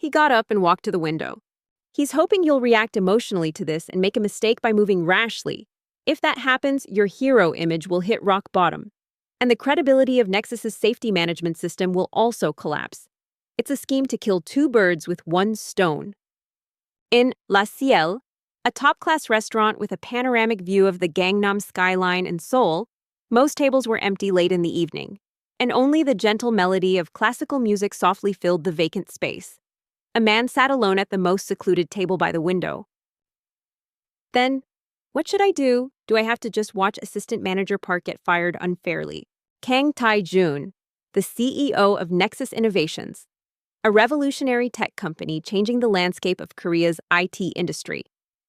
He got up and walked to the window. He's hoping you'll react emotionally to this and make a mistake by moving rashly. If that happens, your hero image will hit rock bottom. And the credibility of Nexus's safety management system will also collapse. It's a scheme to kill two birds with one stone. In La Ciel, a top-class restaurant with a panoramic view of the Gangnam skyline in Seoul, most tables were empty late in the evening, and only the gentle melody of classical music softly filled the vacant space. A man sat alone at the most secluded table by the window. Then, what should I do? Do I have to just watch Assistant Manager Park get fired unfairly? Kang Tae-jun, the CEO of Nexus Innovations, a revolutionary tech company changing the landscape of Korea's IT industry.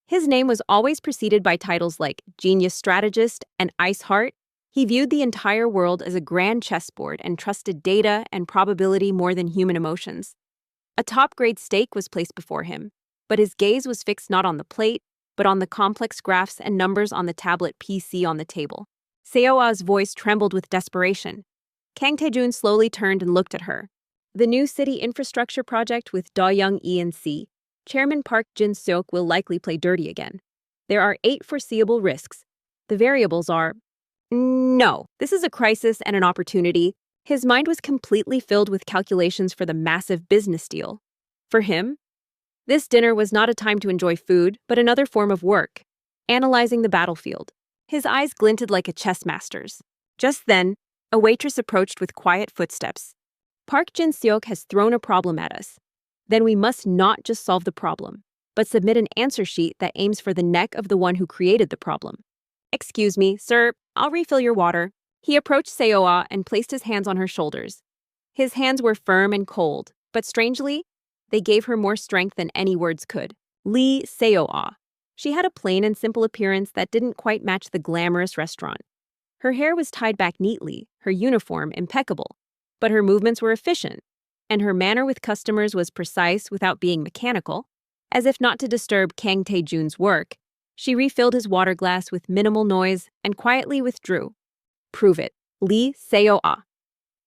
His name was always preceded by titles like Genius Strategist and Ice Heart. He viewed the entire world as a grand chessboard and trusted data and probability more than human emotions. A top-grade steak was placed before him, but his gaze was fixed not on the plate, but on the complex graphs and numbers on the tablet PC on the table. Seo-a's voice trembled with desperation. Kang Tae-jun slowly turned and looked at her. The new city infrastructure project with Da-young E&C, Chairman Park Jin-seok will likely play dirty again. There are 8 foreseeable risks. The variables are... No, this is a crisis and an opportunity. His mind was completely filled with calculations for the massive business deal. For him, this dinner was not a time to enjoy food, but another form of work, analyzing the battlefield. His eyes glinted like a chess master's. Just then, a waitress approached with quiet footsteps. Park Jin-seok has thrown a problem at us. Then we must not just solve the problem, but submit an answer sheet that aims for the neck of the one who created the problem. Excuse me, sir, I'll refill your water. He approached Seo-a and placed his hands on her shoulders. His hands were firm and cold, but strangely, they gave her more strength than any words could. Lee Seo-a. She had a plain and simple appearance that didn't quite match the glamorous restaurant. Her hair was tied back neatly, her uniform impeccable, but her movements were efficient, and her manner with customers was precise without being mechanical. As if not to disturb Kang Tae-jun's work, she refilled his water glass with minimal noise and quietly withdrew. Prove it, Lee Seo-a,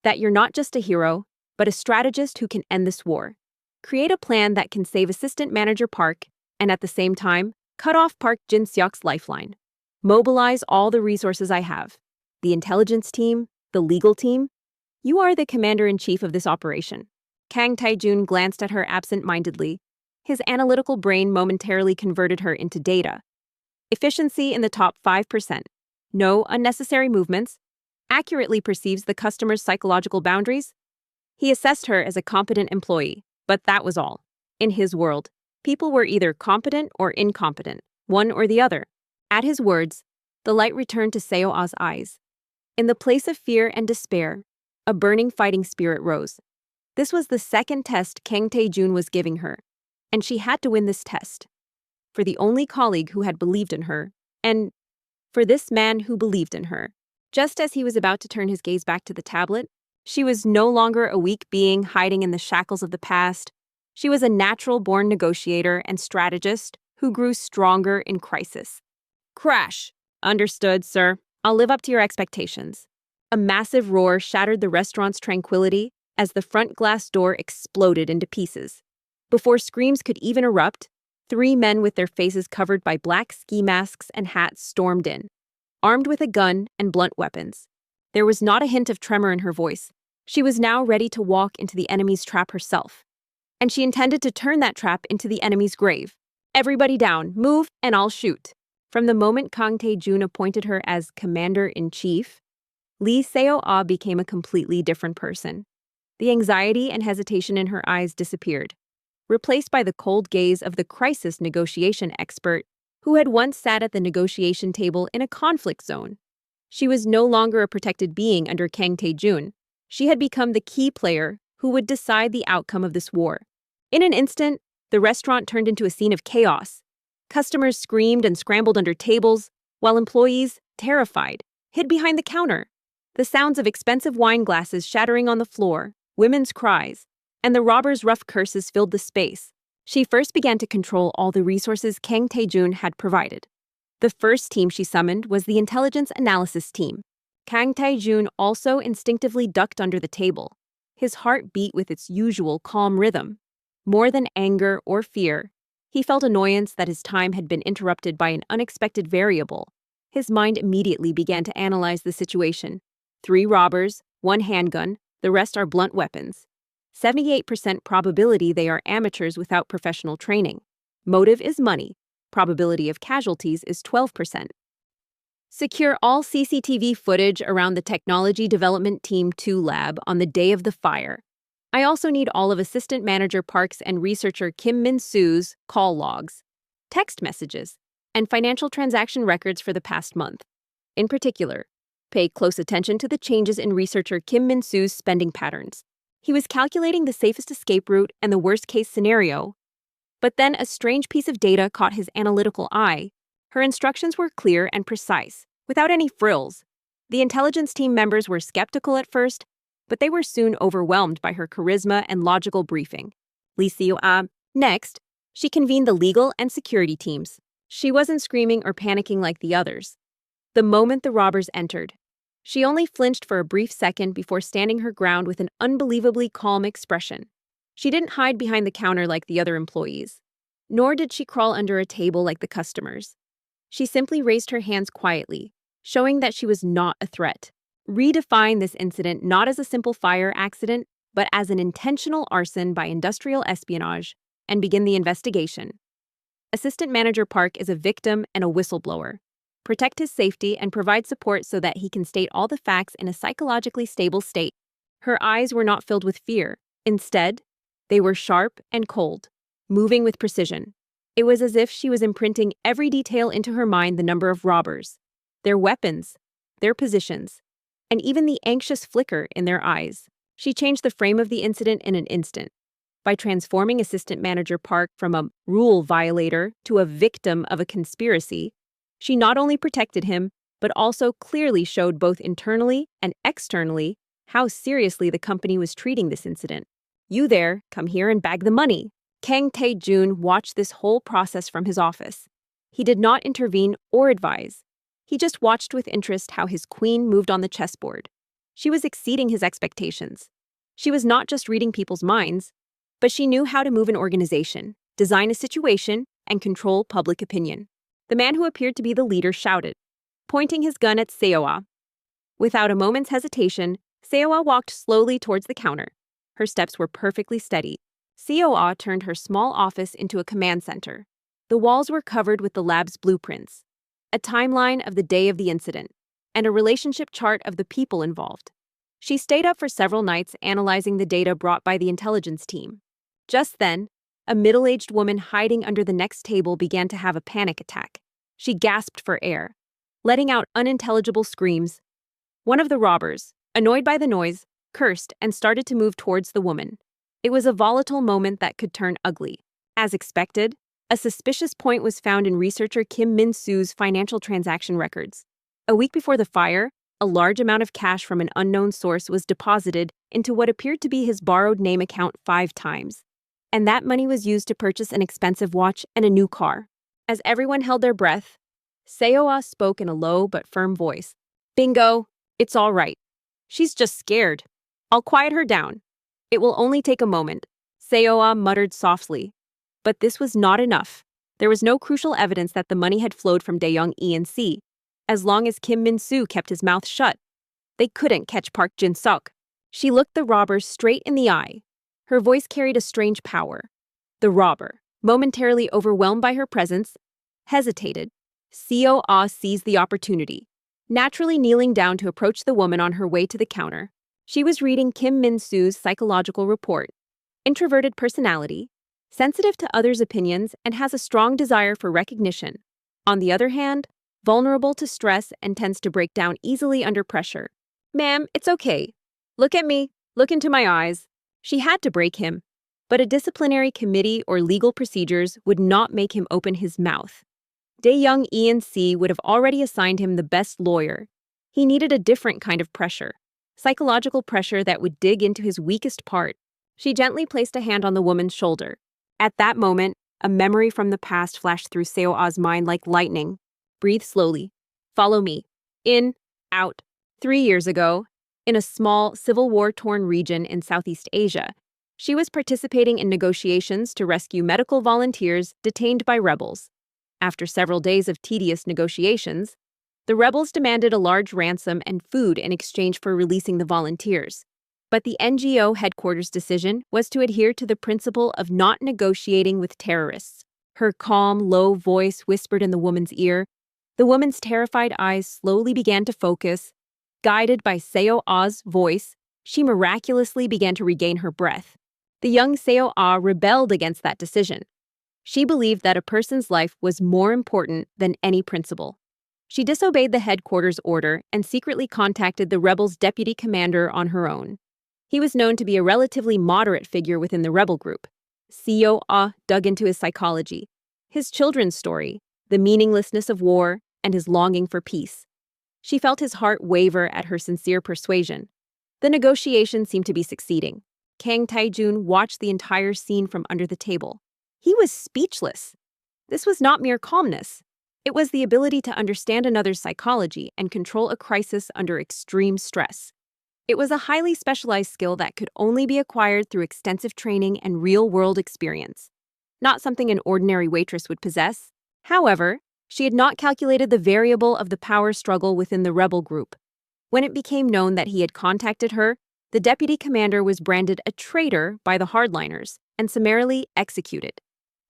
that you're not just a hero, but a strategist who can end this war. Create a plan that can save Assistant Manager Park and at the same time, cut off Park Jin-seok's lifeline. Mobilize all the resources I have. The intelligence team, the legal team. You are the commander-in-chief of this operation. Kang Tae-jun glanced at her absent-mindedly. His analytical brain momentarily converted her into data. Efficiency in the top 5%. No unnecessary movements. Accurately perceives the customer's psychological boundaries. He assessed her as a competent employee, but that was all. In his world, people were either competent or incompetent, one or the other. At his words, the light returned to Seo-a's eyes. In the place of fear and despair, a burning fighting spirit rose. This was the second test Kang Tae-jun was giving her, and she had to win this test. For the only colleague who had believed in her, and for this man who believed in her. Just as he was about to turn his gaze back to the tablet, she was no longer a weak being hiding in the shackles of the past. She was a natural-born negotiator and strategist who grew stronger in crisis. Crash! Understood, sir. I'll live up to your expectations. A massive roar shattered the restaurant's tranquility as the front glass door exploded into pieces. Before screams could even erupt, 3 men with their faces covered by black ski masks and hats stormed in, armed with a gun and blunt weapons. There was not a hint of tremor in her voice. She was now ready to walk into the enemy's trap herself. And she intended to turn that trap into the enemy's grave. Everybody down, move, and I'll shoot. From the moment Kang Tae-jun appointed her as commander-in-chief, Lee Seo-a became a completely different person. The anxiety and hesitation in her eyes disappeared, replaced by the cold gaze of the crisis negotiation expert who had once sat at the negotiation table in a conflict zone. She was no longer a protected being under Kang Tae-jun. She had become the key player who would decide the outcome of this war. In an instant, the restaurant turned into a scene of chaos. Customers screamed and scrambled under tables, while employees, terrified, hid behind the counter. The sounds of expensive wine glasses shattering on the floor, women's cries, and the robbers' rough curses filled the space. She first began to control all the resources Kang Tae-jun had provided. The first team she summoned was the intelligence analysis team. Kang Tae-jun also instinctively ducked under the table. His heart beat with its usual calm rhythm. More than anger or fear, he felt annoyance that his time had been interrupted by an unexpected variable. His mind immediately began to analyze the situation. 3 robbers, 1 handgun, the rest are blunt weapons. 78% probability they are amateurs without professional training. Motive is money. Probability of casualties is 12%. Secure all CCTV footage around the Technology Development Team 2 lab on the day of the fire. I also need all of Assistant Manager Parks and researcher Kim Min-soo's call logs, text messages, and financial transaction records for the past month. In particular, pay close attention to the changes in researcher Kim Min-soo's spending patterns. He was calculating the safest escape route and the worst-case scenario, but then a strange piece of data caught his analytical eye. Her instructions were clear and precise, without any frills. The intelligence team members were skeptical at first, but they were soon overwhelmed by her charisma and logical briefing. Next, she convened the legal and security teams. She wasn't screaming or panicking like the others. The moment the robbers entered, she only flinched for a brief second before standing her ground with an unbelievably calm expression. She didn't hide behind the counter like the other employees, nor did she crawl under a table like the customers. She simply raised her hands quietly, showing that she was not a threat. Redefine this incident not as a simple fire accident, but as an intentional arson by industrial espionage, and begin the investigation. Assistant Manager Park is a victim and a whistleblower. Protect his safety and provide support so that he can state all the facts in a psychologically stable state. Her eyes were not filled with fear. Instead, they were sharp and cold, moving with precision. It was as if she was imprinting every detail into her mind: the number of robbers, their weapons, their positions, and even the anxious flicker in their eyes. She changed the frame of the incident in an instant. By transforming Assistant Manager Park from a rule violator to a victim of a conspiracy, she not only protected him, but also clearly showed both internally and externally how seriously the company was treating this incident. You there, come here and bag the money. Kang Tae-jun watched this whole process from his office. He did not intervene or advise. He just watched with interest how his queen moved on the chessboard. She was exceeding his expectations. She was not just reading people's minds, but she knew how to move an organization, design a situation, and control public opinion. The man who appeared to be the leader shouted, pointing his gun at Seo-ah. Without a moment's hesitation, Seo-ah walked slowly towards the counter. Her steps were perfectly steady. Seo-ah turned her small office into a command center. The walls were covered with the lab's blueprints, a timeline of the day of the incident, and a relationship chart of the people involved. She stayed up for several nights analyzing the data brought by the intelligence team. Just then, a middle-aged woman hiding under the next table began to have a panic attack. She gasped for air, letting out unintelligible screams. One of the robbers, annoyed by the noise, cursed and started to move towards the woman. It was a volatile moment that could turn ugly. As expected, a suspicious point was found in researcher Kim Min-soo's financial transaction records. A week before the fire, a large amount of cash from an unknown source was deposited into what appeared to be his borrowed name account 5 times. And that money was used to purchase an expensive watch and a new car. As everyone held their breath, Seo-ah spoke in a low but firm voice. Bingo, it's all right. She's just scared. I'll quiet her down. It will only take a moment, Seo-ah muttered softly. But this was not enough. There was no crucial evidence that the money had flowed from Daeyoung E&C. As long as Kim Min-soo kept his mouth shut, they couldn't catch Park Jin-seok. She looked the robber straight in the eye. Her voice carried a strange power. The robber, momentarily overwhelmed by her presence, hesitated. Seo-ah seized the opportunity, naturally kneeling down to approach the woman on her way to the counter. She was reading Kim Min-soo's psychological report. Introverted personality, sensitive to others' opinions, and has a strong desire for recognition. On the other hand, vulnerable to stress and tends to break down easily under pressure. Ma'am, it's okay. Look at me. Look into my eyes. She had to break him, but a disciplinary committee or legal procedures would not make him open his mouth. Daeyoung E&C would have already assigned him the best lawyer. He needed a different kind of pressure, psychological pressure that would dig into his weakest part. She gently placed a hand on the woman's shoulder. At that moment, a memory from the past flashed through Seo-ah's mind like lightning. Breathe slowly. Follow me. In, out. 3 years ago, in a small, Civil War-torn region in Southeast Asia, She was participating in negotiations to rescue medical volunteers detained by rebels. After several days of tedious negotiations, the rebels demanded a large ransom and food in exchange for releasing the volunteers. But the NGO headquarters' decision was to adhere to the principle of not negotiating with terrorists. Her calm, low voice whispered in the woman's ear. The woman's terrified eyes slowly began to focus. Guided by Seo Ah's voice, she miraculously began to regain her breath. The young Seo Ah rebelled against that decision. She believed that a person's life was more important than any principle. She disobeyed the headquarters order and secretly contacted the rebels' deputy commander on her own. He was known to be a relatively moderate figure within the rebel group. Seo Ah dug into his psychology, his children's story, the meaninglessness of war, and his longing for peace. She felt his heart waver at her sincere persuasion. The negotiation seemed to be succeeding. Kang Tae-jun watched the entire scene from under the table. He was speechless. This was not mere calmness. It was the ability to understand another's psychology and control a crisis under extreme stress. It was a highly specialized skill that could only be acquired through extensive training and real-world experience, not something an ordinary waitress would possess. However, she had not calculated the variable of the power struggle within the rebel group. When it became known that he had contacted her, the deputy commander was branded a traitor by the hardliners and summarily executed.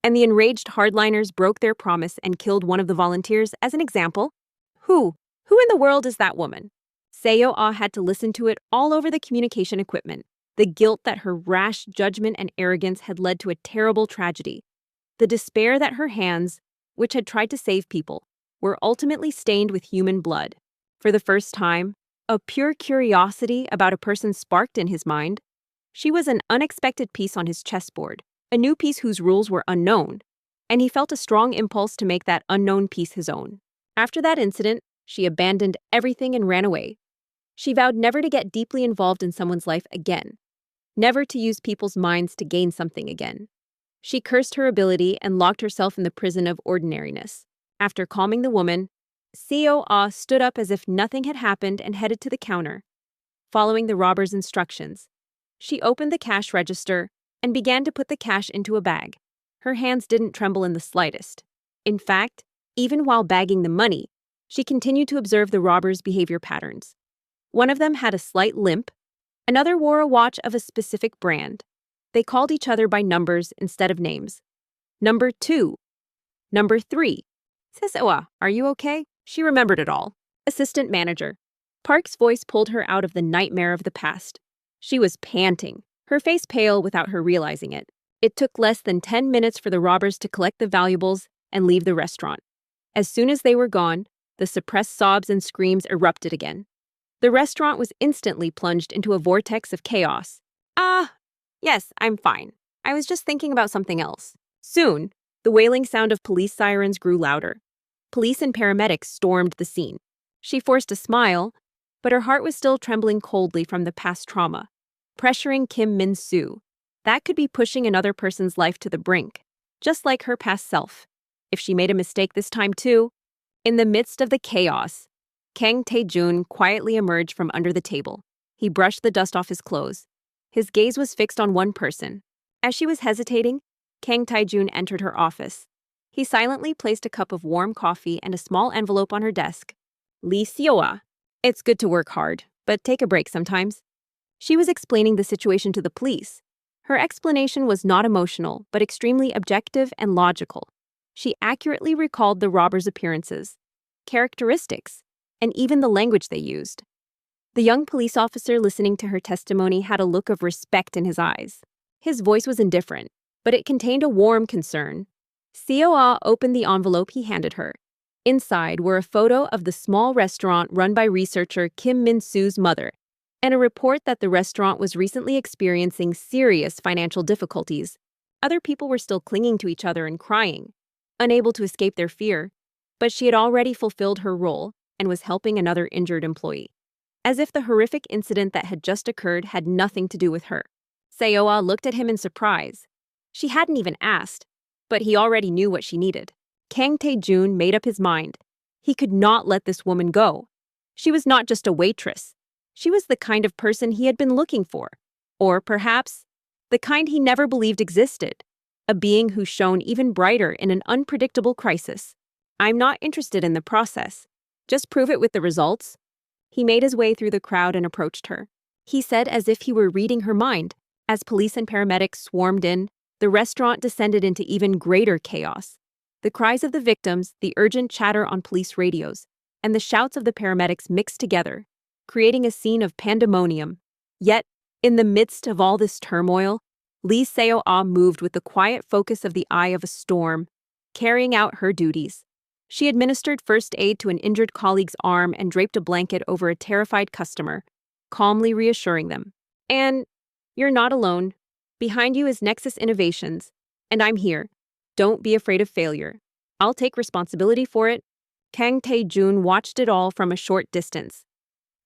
And the enraged hardliners broke their promise and killed one of the volunteers as an example. Who in the world is that woman? Seo Ah had to listen to it all over the communication equipment. The guilt that her rash judgment and arrogance had led to a terrible tragedy. The despair that her hands, which had tried to save people, were ultimately stained with human blood. For the first time, a pure curiosity about a person sparked in his mind. She was an unexpected piece on his chessboard, a new piece whose rules were unknown, and he felt a strong impulse to make that unknown piece his own. After that incident, she abandoned everything and ran away. She vowed never to get deeply involved in someone's life again, never to use people's minds to gain something again. She cursed her ability and locked herself in the prison of ordinariness. After calming the woman, Seo Ah stood up as if nothing had happened and headed to the counter. Following the robber's instructions, she opened the cash register and began to put the cash into a bag. Her hands didn't tremble in the slightest. In fact, even while bagging the money, she continued to observe the robbers' behavior patterns. One of them had a slight limp. Another wore a watch of a specific brand. They called each other by numbers instead of names. Number 2. Number 3. Sesewa, are you okay? She remembered it all. Assistant manager. Park's voice pulled her out of the nightmare of the past. She was panting, her face pale without her realizing it. It took less than 10 minutes for the robbers to collect the valuables and leave the restaurant. As soon as they were gone, the suppressed sobs and screams erupted again. The restaurant was instantly plunged into a vortex of chaos. Yes, I'm fine. I was just thinking about something else. Soon, the wailing sound of police sirens grew louder. Police and paramedics stormed the scene. She forced a smile, but her heart was still trembling coldly from the past trauma. Pressuring Kim Min-soo. That could be pushing another person's life to the brink, just like her past self. If she made a mistake this time too. In the midst of the chaos, Kang Tae-jun quietly emerged from under the table. He brushed the dust off his clothes. His gaze was fixed on one person. As she was hesitating, Kang Tae-jun entered her office. He silently placed a cup of warm coffee and a small envelope on her desk. Lee Seo-ah. It's good to work hard, but take a break sometimes. She was explaining the situation to the police. Her explanation was not emotional, but extremely objective and logical. She accurately recalled the robbers' appearances, characteristics, and even the language they used. The young police officer listening to her testimony had a look of respect in his eyes. His voice was indifferent, but it contained a warm concern. Seo-ah opened the envelope he handed her. Inside were a photo of the small restaurant run by researcher Kim Min-soo's mother, and a report that the restaurant was recently experiencing serious financial difficulties. Other people were still clinging to each other and crying, unable to escape their fear, but she had already fulfilled her role and was helping another injured employee. As if the horrific incident that had just occurred had nothing to do with her. Seo-ah looked at him in surprise. She hadn't even asked, but he already knew what she needed. Kang Tae-jun made up his mind. He could not let this woman go. She was not just a waitress. She was the kind of person he had been looking for. Or perhaps the kind he never believed existed, a being who shone even brighter in an unpredictable crisis. I'm not interested in the process. Just prove it with the results. He made his way through the crowd and approached her. He said as if he were reading her mind. As police and paramedics swarmed in, the restaurant descended into even greater chaos. The cries of the victims, the urgent chatter on police radios, and the shouts of the paramedics mixed together, creating a scene of pandemonium. Yet, in the midst of all this turmoil, Lee Seo-ah moved with the quiet focus of the eye of a storm, carrying out her duties. She administered first aid to an injured colleague's arm and draped a blanket over a terrified customer, calmly reassuring them. And you're not alone. Behind you is Nexus Innovations, and I'm here. Don't be afraid of failure. I'll take responsibility for it. Kang Tae-jun watched it all from a short distance.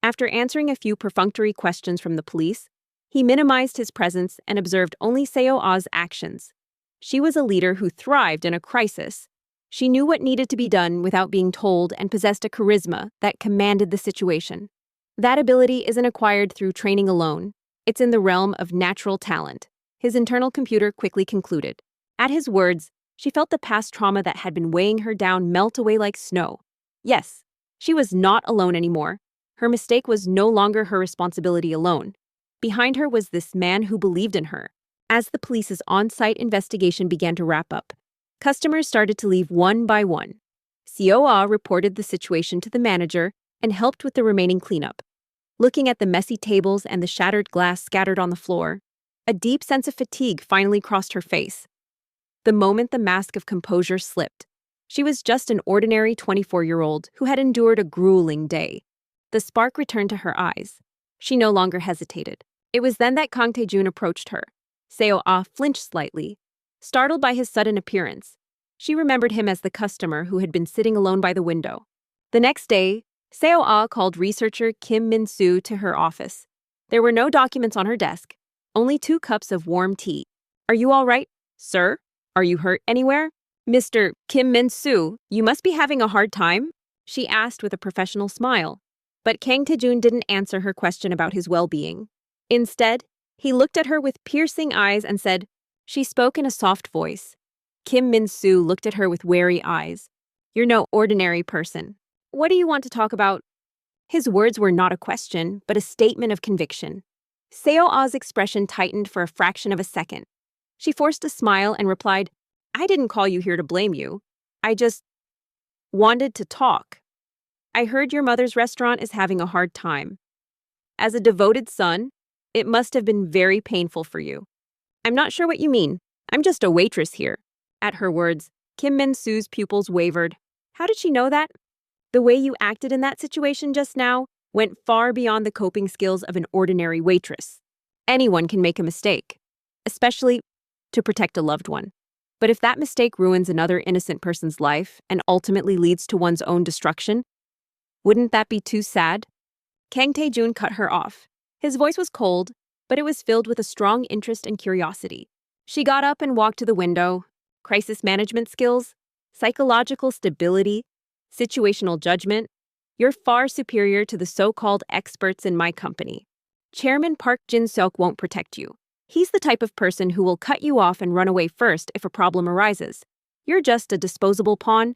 After answering a few perfunctory questions from the police, he minimized his presence and observed only Seo-ah's actions. She was a leader who thrived in a crisis. She knew what needed to be done without being told and possessed a charisma that commanded the situation. That ability isn't acquired through training alone. It's in the realm of natural talent, his internal computer quickly concluded. At his words, she felt the past trauma that had been weighing her down melt away like snow. Yes, she was not alone anymore. Her mistake was no longer her responsibility alone. Behind her was this man who believed in her. As the police's on-site investigation began to wrap up, customers started to leave one by one. Seo-ah reported the situation to the manager and helped with the remaining cleanup. Looking at the messy tables and the shattered glass scattered on the floor, a deep sense of fatigue finally crossed her face. The moment the mask of composure slipped, she was just an ordinary 24-year-old who had endured a grueling day. The spark returned to her eyes. She no longer hesitated. It was then that Kang Tae-jun approached her. Seo-ah flinched slightly, startled by his sudden appearance. She remembered him as the customer who had been sitting alone by the window. The next day, Seo-ah called researcher Kim Min-soo to her office. There were no documents on her desk, only 2 cups of warm tea. "Are you all right, sir? Are you hurt anywhere? Mr. Kim Min-soo, you must be having a hard time?" she asked with a professional smile. But Kang Tae-jun didn't answer her question about his well-being. Instead, he looked at her with piercing eyes and said, she spoke in a soft voice. Kim Min-soo looked at her with wary eyes. "You're no ordinary person. What do you want to talk about?" His words were not a question, but a statement of conviction. Seo-ah's expression tightened for a fraction of a second. She forced a smile and replied, "I didn't call you here to blame you. I just wanted to talk. I heard your mother's restaurant is having a hard time. As a devoted son, it must have been very painful for you." "I'm not sure what you mean. I'm just a waitress here." At her words, Kim Min-soo's pupils wavered. "How did she know that?" "The way you acted in that situation just now went far beyond the coping skills of an ordinary waitress. Anyone can make a mistake, especially to protect a loved one. But if that mistake ruins another innocent person's life and ultimately leads to one's own destruction, wouldn't that be too sad?" Kang Tae-jun cut her off. His voice was cold, but it was filled with a strong interest and curiosity. She got up and walked to the window. Crisis management skills, psychological stability, situational judgment. You're far superior to the so-called experts in my company. Chairman Park Jin-seok won't protect you. He's the type of person who will cut you off and run away first if a problem arises. You're just a disposable pawn,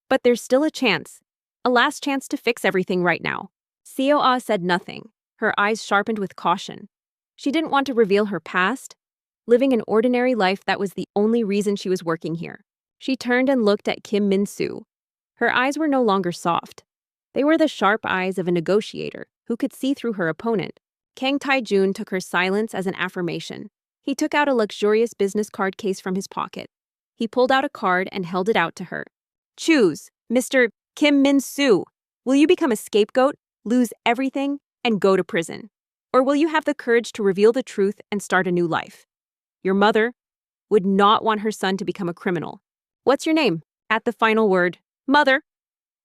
but there's still a chance. A last chance to fix everything right now. Seo-ah said nothing, her eyes sharpened with caution. She didn't want to reveal her past, living an ordinary life that was the only reason she was working here. She turned and looked at Kim Min-soo. Her eyes were no longer soft. They were the sharp eyes of a negotiator who could see through her opponent. Kang Tae-jun took her silence as an affirmation. He took out a luxurious business card case from his pocket. He pulled out a card and held it out to her. "Choose, Mr. Kim Min-soo. Will you become a scapegoat, lose everything, and go to prison? Or will you have the courage to reveal the truth and start a new life? Your mother would not want her son to become a criminal. What's your name?" At the final word, "Mother,"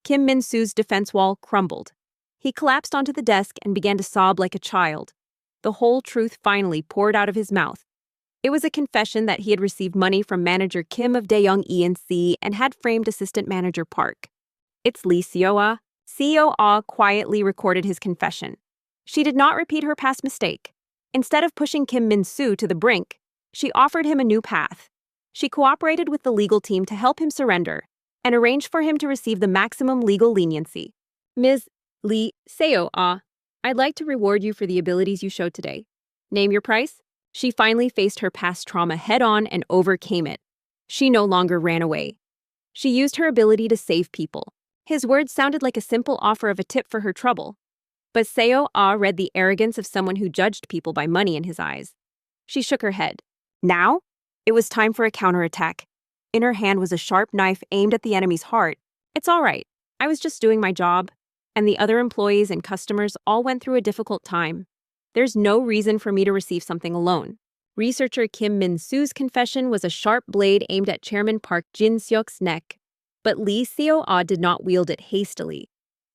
Kim Min-soo's defense wall crumbled. He collapsed onto the desk and began to sob like a child. The whole truth finally poured out of his mouth. It was a confession that he had received money from manager Kim of Daeyoung E&C and had framed assistant manager Park. "It's Lee Seo-ah." Seo-ah quietly recorded his confession. She did not repeat her past mistake. Instead of pushing Kim Min-soo to the brink, She offered him a new path. She cooperated with the legal team to help him surrender and arranged for him to receive the maximum legal leniency. Ms. Lee Seo-ah, I'd like to reward you for the abilities you showed today. Name your price? She finally faced her past trauma head-on and overcame it. She no longer ran away. She used her ability to save people. His words sounded like a simple offer of a tip for her trouble. But Seo-ah read the arrogance of someone who judged people by money in his eyes. She shook her head. Now? It was time for a counterattack. In her hand was a sharp knife aimed at the enemy's heart. It's all right. I was just doing my job. And the other employees and customers all went through a difficult time. There's no reason for me to receive something alone. Researcher Kim Min-soo's confession was a sharp blade aimed at Chairman Park Jin-seok's neck. But Lee Seo-ah did not wield it hastily.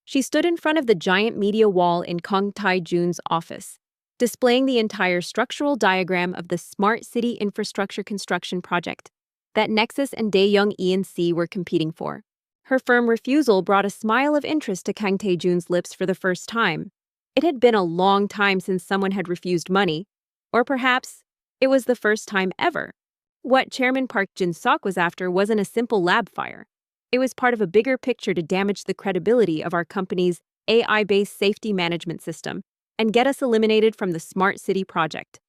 She stood in front of the giant media wall in Kang Tae-jun's office, displaying the entire structural diagram of the Smart City Infrastructure Construction Project that Nexus and Daeyoung E&C were competing for. Her firm refusal brought a smile of interest to Kang Tae-jun's lips for the first time. It had been a long time since someone had refused money, or perhaps it was the first time ever. What Chairman Park Jin-seok was after wasn't a simple lab fire. It was part of a bigger picture to damage the credibility of our company's AI-based safety management system and get us eliminated from the Smart City project.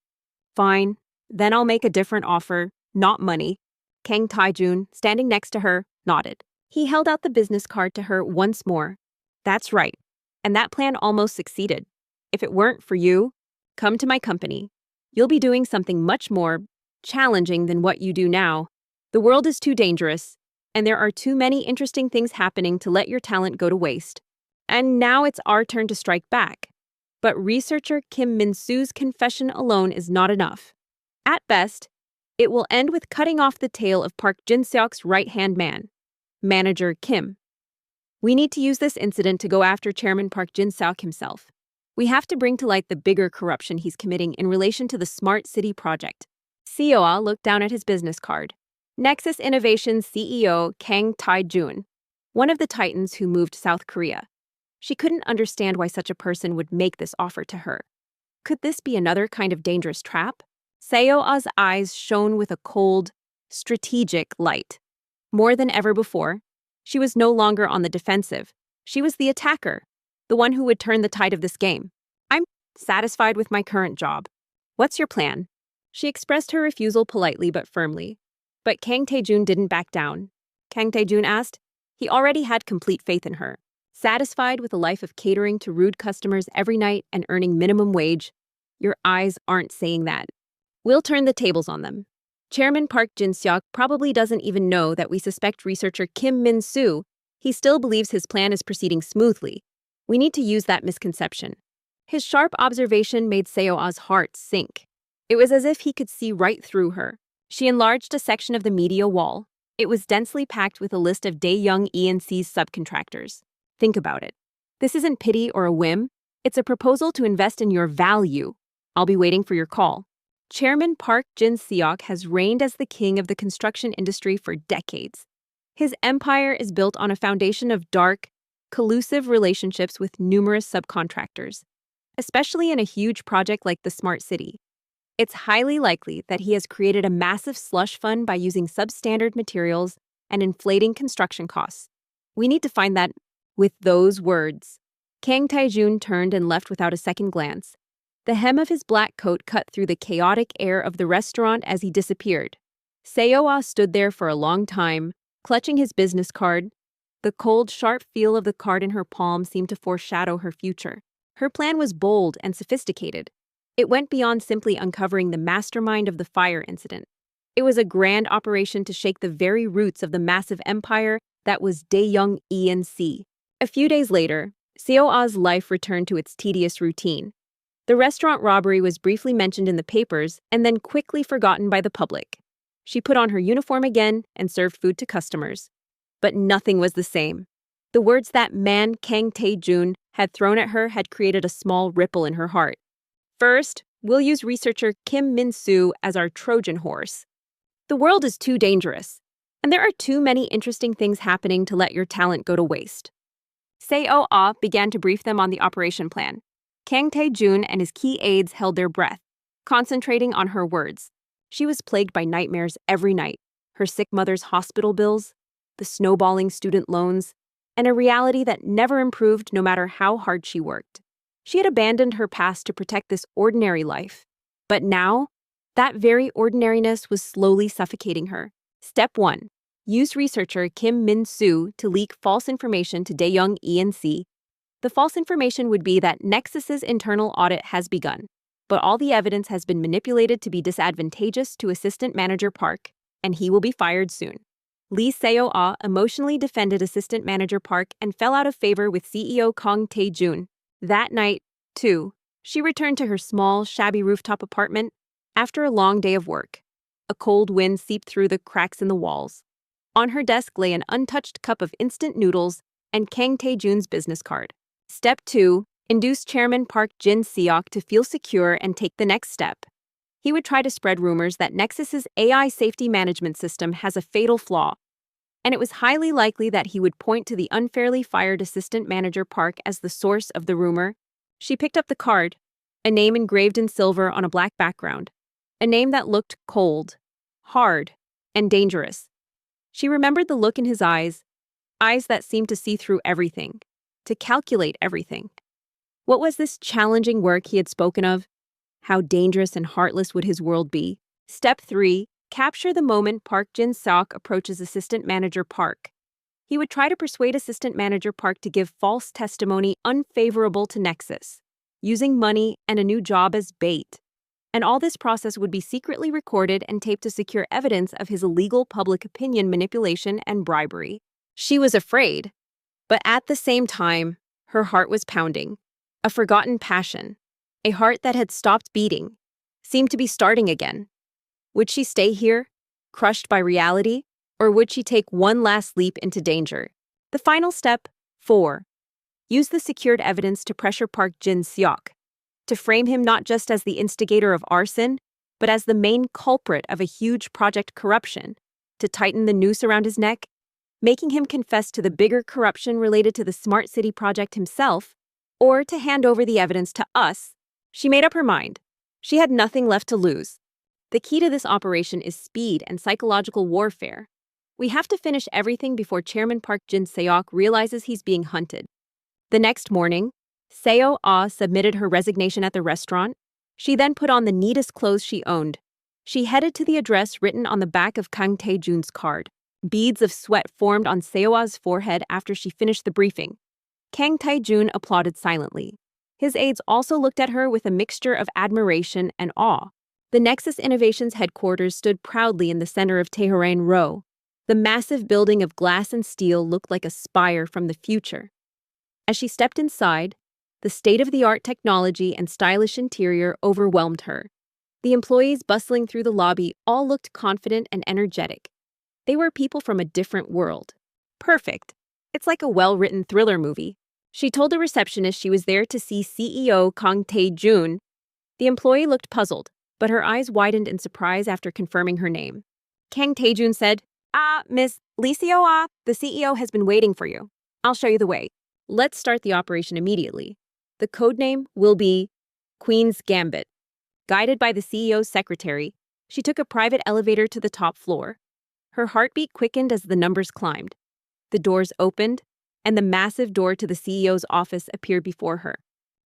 Fine, then I'll make a different offer, not money. Kang Tae-jun, standing next to her, nodded. He held out the business card to her once more. That's right, and that plan almost succeeded. If it weren't for you, come to my company. You'll be doing something much more challenging than what you do now. The world is too dangerous, and there are too many interesting things happening to let your talent go to waste. And now it's our turn to strike back. But researcher Kim Min-soo's confession alone is not enough. At best, it will end with cutting off the tail of Park Jin-seok's right-hand man, Manager Kim. We need to use this incident to go after Chairman Park Jin-seok himself. We have to bring to light the bigger corruption he's committing in relation to the Smart City project. Seo-ah looked down at his business card. Nexus Innovations CEO Kang Tae-jun, one of the titans who moved South Korea. She couldn't understand why such a person would make this offer to her. Could this be another kind of dangerous trap? Seo-ah's eyes shone with a cold, strategic light. More than ever before, she was no longer on the defensive. She was the attacker, the one who would turn the tide of this game. I'm satisfied with my current job. What's your plan? She expressed her refusal politely but firmly. But Kang Tae-jun didn't back down. Kang Tae-jun asked. He already had complete faith in her. Satisfied with a life of catering to rude customers every night and earning minimum wage, your eyes aren't saying that. We'll turn the tables on them. Chairman Park Jin-seok probably doesn't even know that we suspect researcher Kim Min-soo. He still believes his plan is proceeding smoothly. We need to use that misconception. His sharp observation made Seo-ah's heart sink. It was as if he could see right through her. She enlarged a section of the media wall. It was densely packed with a list of Daeyoung E&C's subcontractors. Think about it. This isn't pity or a whim. It's a proposal to invest in your value. I'll be waiting for your call. Chairman Park Jin-seok has reigned as the king of the construction industry for decades. His empire is built on a foundation of dark, collusive relationships with numerous subcontractors, especially in a huge project like the Smart City. It's highly likely that he has created a massive slush fund by using substandard materials and inflating construction costs. We need to find that. With those words, Kang Tae-jun turned and left without a second glance. The hem of his black coat cut through the chaotic air of the restaurant as he disappeared. Seo-ah stood there for a long time, clutching his business card. The cold, sharp feel of the card in her palm seemed to foreshadow her future. Her plan was bold and sophisticated. It went beyond simply uncovering the mastermind of the fire incident. It was a grand operation to shake the very roots of the massive empire that was Daeyoung E&C. A few days later, Seo-ah's life returned to its tedious routine. The restaurant Robbery was briefly mentioned in the papers and then quickly forgotten by the public. She put on her uniform again and served food to customers. But nothing was the same. The words that man Kang Tae-jun had thrown at her had created a small ripple in her heart. First, we'll use researcher Kim Min-soo as our Trojan horse. The world is too dangerous, and there are too many interesting things happening to let your talent go to waste. Seo-ah began to brief them on the operation plan. Kang Tae-jun and his key aides held their breath, concentrating on her words. She was plagued by nightmares every night, her sick mother's hospital bills, the snowballing student loans, and a reality that never improved no matter how hard she worked. She had abandoned her past to protect this ordinary life. But now, that very ordinariness was slowly suffocating her. Step 1. Use researcher Kim Min-soo to leak false information to Daeyoung ENC. The false information would be that Nexus's internal audit has begun, but all the evidence has been manipulated to be disadvantageous to Assistant Manager Park, and he will be fired soon. Lee Seo-ah emotionally defended Assistant Manager Park and fell out of favor with CEO Kang Tae-jun. That night, too, she returned to her small, shabby rooftop apartment after a long day of work. A cold wind seeped through the cracks in the walls. On her desk lay an untouched cup of instant noodles and Kang Tae-jun's business card. Step 2. Induce Chairman Park Jin-seok to feel secure and take the next step. He would try to spread rumors that Nexus's AI safety management system has a fatal flaw, and it was highly likely that he would point to the unfairly fired Assistant Manager Park as the source of the rumor. She picked up the card, a name engraved in silver on a black background, a name that looked cold, hard, and dangerous. She remembered the look in his eyes that seemed to see through everything, to calculate everything. What was this challenging work he had spoken of? How dangerous and heartless would his world be? Step 3. Capture the moment Park Jin-seok approaches Assistant Manager Park. He would try to persuade Assistant Manager Park to give false testimony unfavorable to Nexus, using money and a new job as bait. And all this process would be secretly recorded and taped to secure evidence of his illegal public opinion manipulation and bribery. She was afraid, but at the same time, her heart was pounding. A forgotten passion, a heart that had stopped beating, seemed to be starting again. Would she stay here, crushed by reality, or would she take one last leap into danger? The final step, 4. Use the secured evidence to pressure Park Jin-seok, to frame him not just as the instigator of arson, but as the main culprit of a huge project corruption, to tighten the noose around his neck, making him confess to the bigger corruption related to the Smart City project himself, or to hand over the evidence to us. She made up her mind. She had nothing left to lose. The key to this operation is speed and psychological warfare. We have to finish everything before Chairman Park Jin-seok realizes he's being hunted. The next morning, Seo-ah submitted her resignation at the restaurant. She then put on the neatest clothes she owned. She headed to the address written on the back of Kang Tae-jun's card. Beads of sweat formed on Seo-ah's forehead after she finished the briefing. Kang Tae-jun applauded silently. His aides also looked at her with a mixture of admiration and awe. The Nexus Innovations headquarters stood proudly in the center of Tehran Row. The massive building of glass and steel looked like a spire from the future. As she stepped inside, the state-of-the-art technology and stylish interior overwhelmed her. The employees bustling through the lobby all looked confident and energetic. They were people from a different world. Perfect. It's like a well-written thriller movie. She told the receptionist she was there to see CEO Kang Tae-jun. The employee looked puzzled, but her eyes widened in surprise after confirming her name. Kang Tae-jun said, Miss Lee Seo-ah, the CEO has been waiting for you. I'll show you the way. Let's start the operation immediately. The codename will be Queen's Gambit. Guided by the CEO's secretary, she took a private elevator to the top floor. Her heartbeat quickened as the numbers climbed. The doors opened, and the massive door to the CEO's office appeared before her.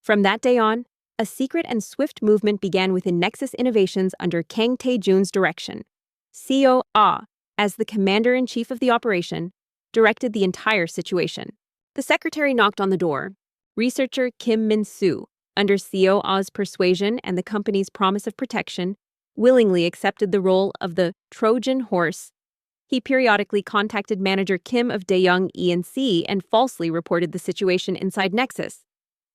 From that day on, a secret and swift movement began within Nexus Innovations under Kang Tae-jun's direction. Seo-ah, as the commander-in-chief of the operation, directed the entire situation. The secretary knocked on the door. Researcher Kim Min-soo, under Seo-ah's persuasion and the company's promise of protection, willingly accepted the role of the Trojan horse. He periodically contacted manager Kim of Daeyoung ENC and falsely reported the situation inside Nexus.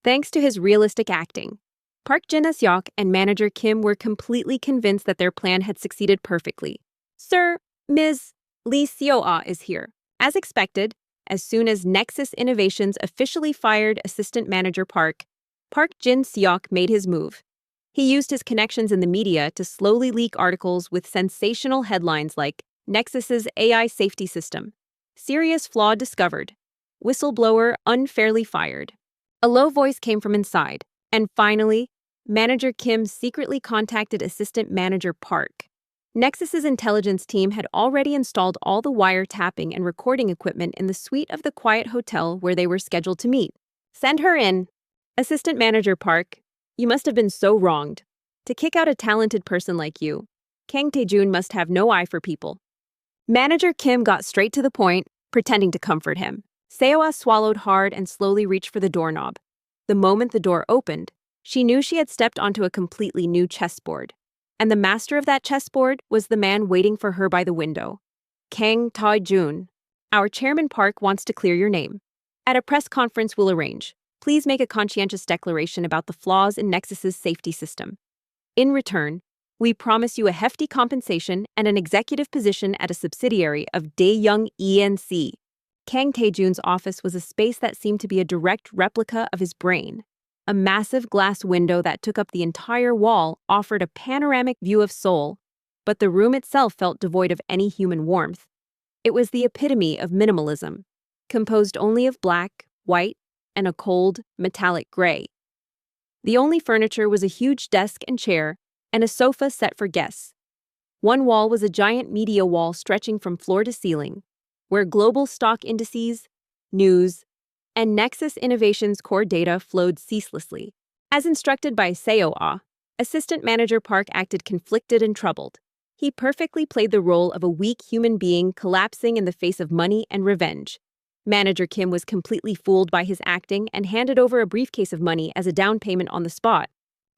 Thanks to his realistic acting, Park Jin-seok and manager Kim were completely convinced that their plan had succeeded perfectly. Sir, Ms. Lee Seo-ah is here. As expected, as soon as Nexus Innovations officially fired Assistant Manager Park Jin-seok made his move. He used his connections in the media to slowly leak articles with sensational headlines like Nexus's AI safety system, serious flaw discovered, whistleblower unfairly fired. A low voice came from inside, and finally, Manager Kim secretly contacted Assistant Manager Park. Nexus's intelligence team had already installed all the wiretapping and recording equipment in the suite of the quiet hotel where they were scheduled to meet. Send her in. Assistant Manager Park, you must have been so wronged. To kick out a talented person like you, Kang Tae-jun must have no eye for people. Manager Kim got straight to the point, pretending to comfort him. Seo-ah swallowed hard and slowly reached for the doorknob. The moment the door opened, she knew she had stepped onto a completely new chessboard. And the master of that chessboard was the man waiting for her by the window. Kang Tae-jun, our Chairman Park wants to clear your name. At a press conference we'll arrange. Please make a conscientious declaration about the flaws in Nexus's safety system. In return, we promise you a hefty compensation and an executive position at a subsidiary of Daeyoung ENC. Kang Tae-jun's office was a space that seemed to be a direct replica of his brain. A massive glass window that took up the entire wall offered a panoramic view of Seoul, but the room itself felt devoid of any human warmth. It was the epitome of minimalism, composed only of black, white, and a cold, metallic gray. The only furniture was a huge desk and chair, and a sofa set for guests. One wall was a giant media wall stretching from floor to ceiling, where global stock indices, news, and Nexus Innovations core data flowed ceaselessly. As instructed by Seo-ah, Assistant Manager Park acted conflicted and troubled. He perfectly played the role of a weak human being collapsing in the face of money and revenge. Manager Kim was completely fooled by his acting and handed over a briefcase of money as a down payment on the spot.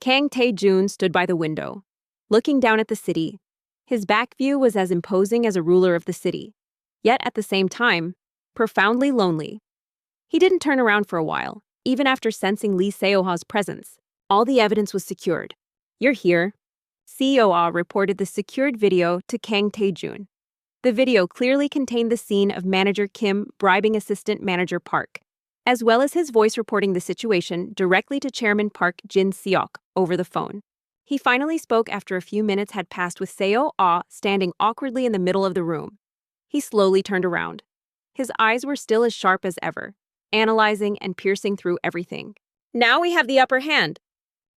Kang Tae-jun stood by the window, looking down at the city. His back view was as imposing as a ruler of the city, yet at the same time, profoundly lonely. He didn't turn around for a while, even after sensing Lee Seo-ah's presence. All the evidence was secured. You're here. Seo-ah reported the secured video to Kang Tae-jun. The video clearly contained the scene of Manager Kim bribing Assistant Manager Park, as well as his voice reporting the situation directly to Chairman Park Jin-seok over the phone. He finally spoke after a few minutes had passed with Seo-ah standing awkwardly in the middle of the room. He slowly turned around. His eyes were still as sharp as ever, analyzing and piercing through everything. Now we have the upper hand.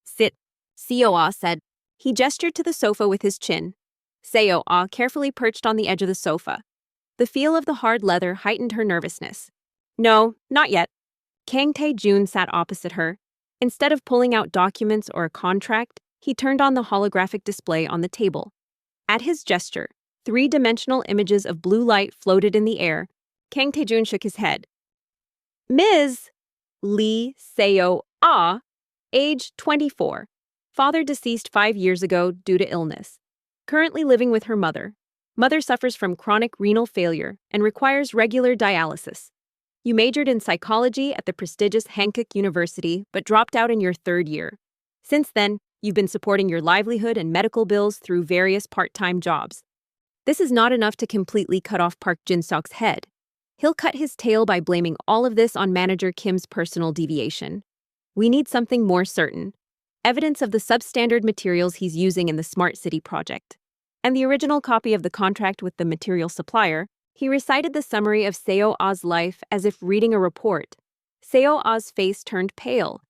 Sit, Seo-ah said. He gestured to the sofa with his chin. Seo-ah carefully perched on the edge of the sofa. The feel of the hard leather heightened her nervousness. No, not yet. Kang Tae-jun sat opposite her. Instead of pulling out documents or a contract, he turned on the holographic display on the table. At his gesture, three-dimensional images of blue light floated in the air. Kang Tae-jun shook his head. Ms. Lee Seo-ah, age 24. Father deceased 5 years ago due to illness. Currently living with her mother. Mother suffers from chronic renal failure and requires regular dialysis. You majored in psychology at the prestigious Hankook University but dropped out in your 3rd year. Since then, you've been supporting your livelihood and medical bills through various part-time jobs. This is not enough to completely cut off Park Jin-seok's head. He'll cut his tail by blaming all of this on Manager Kim's personal deviation. We need something more certain. Evidence of the substandard materials he's using in the Smart City project. And the original copy of the contract with the material supplier. He recited the summary of Seo-ah's life as if reading a report. Seo-ah's face turned pale.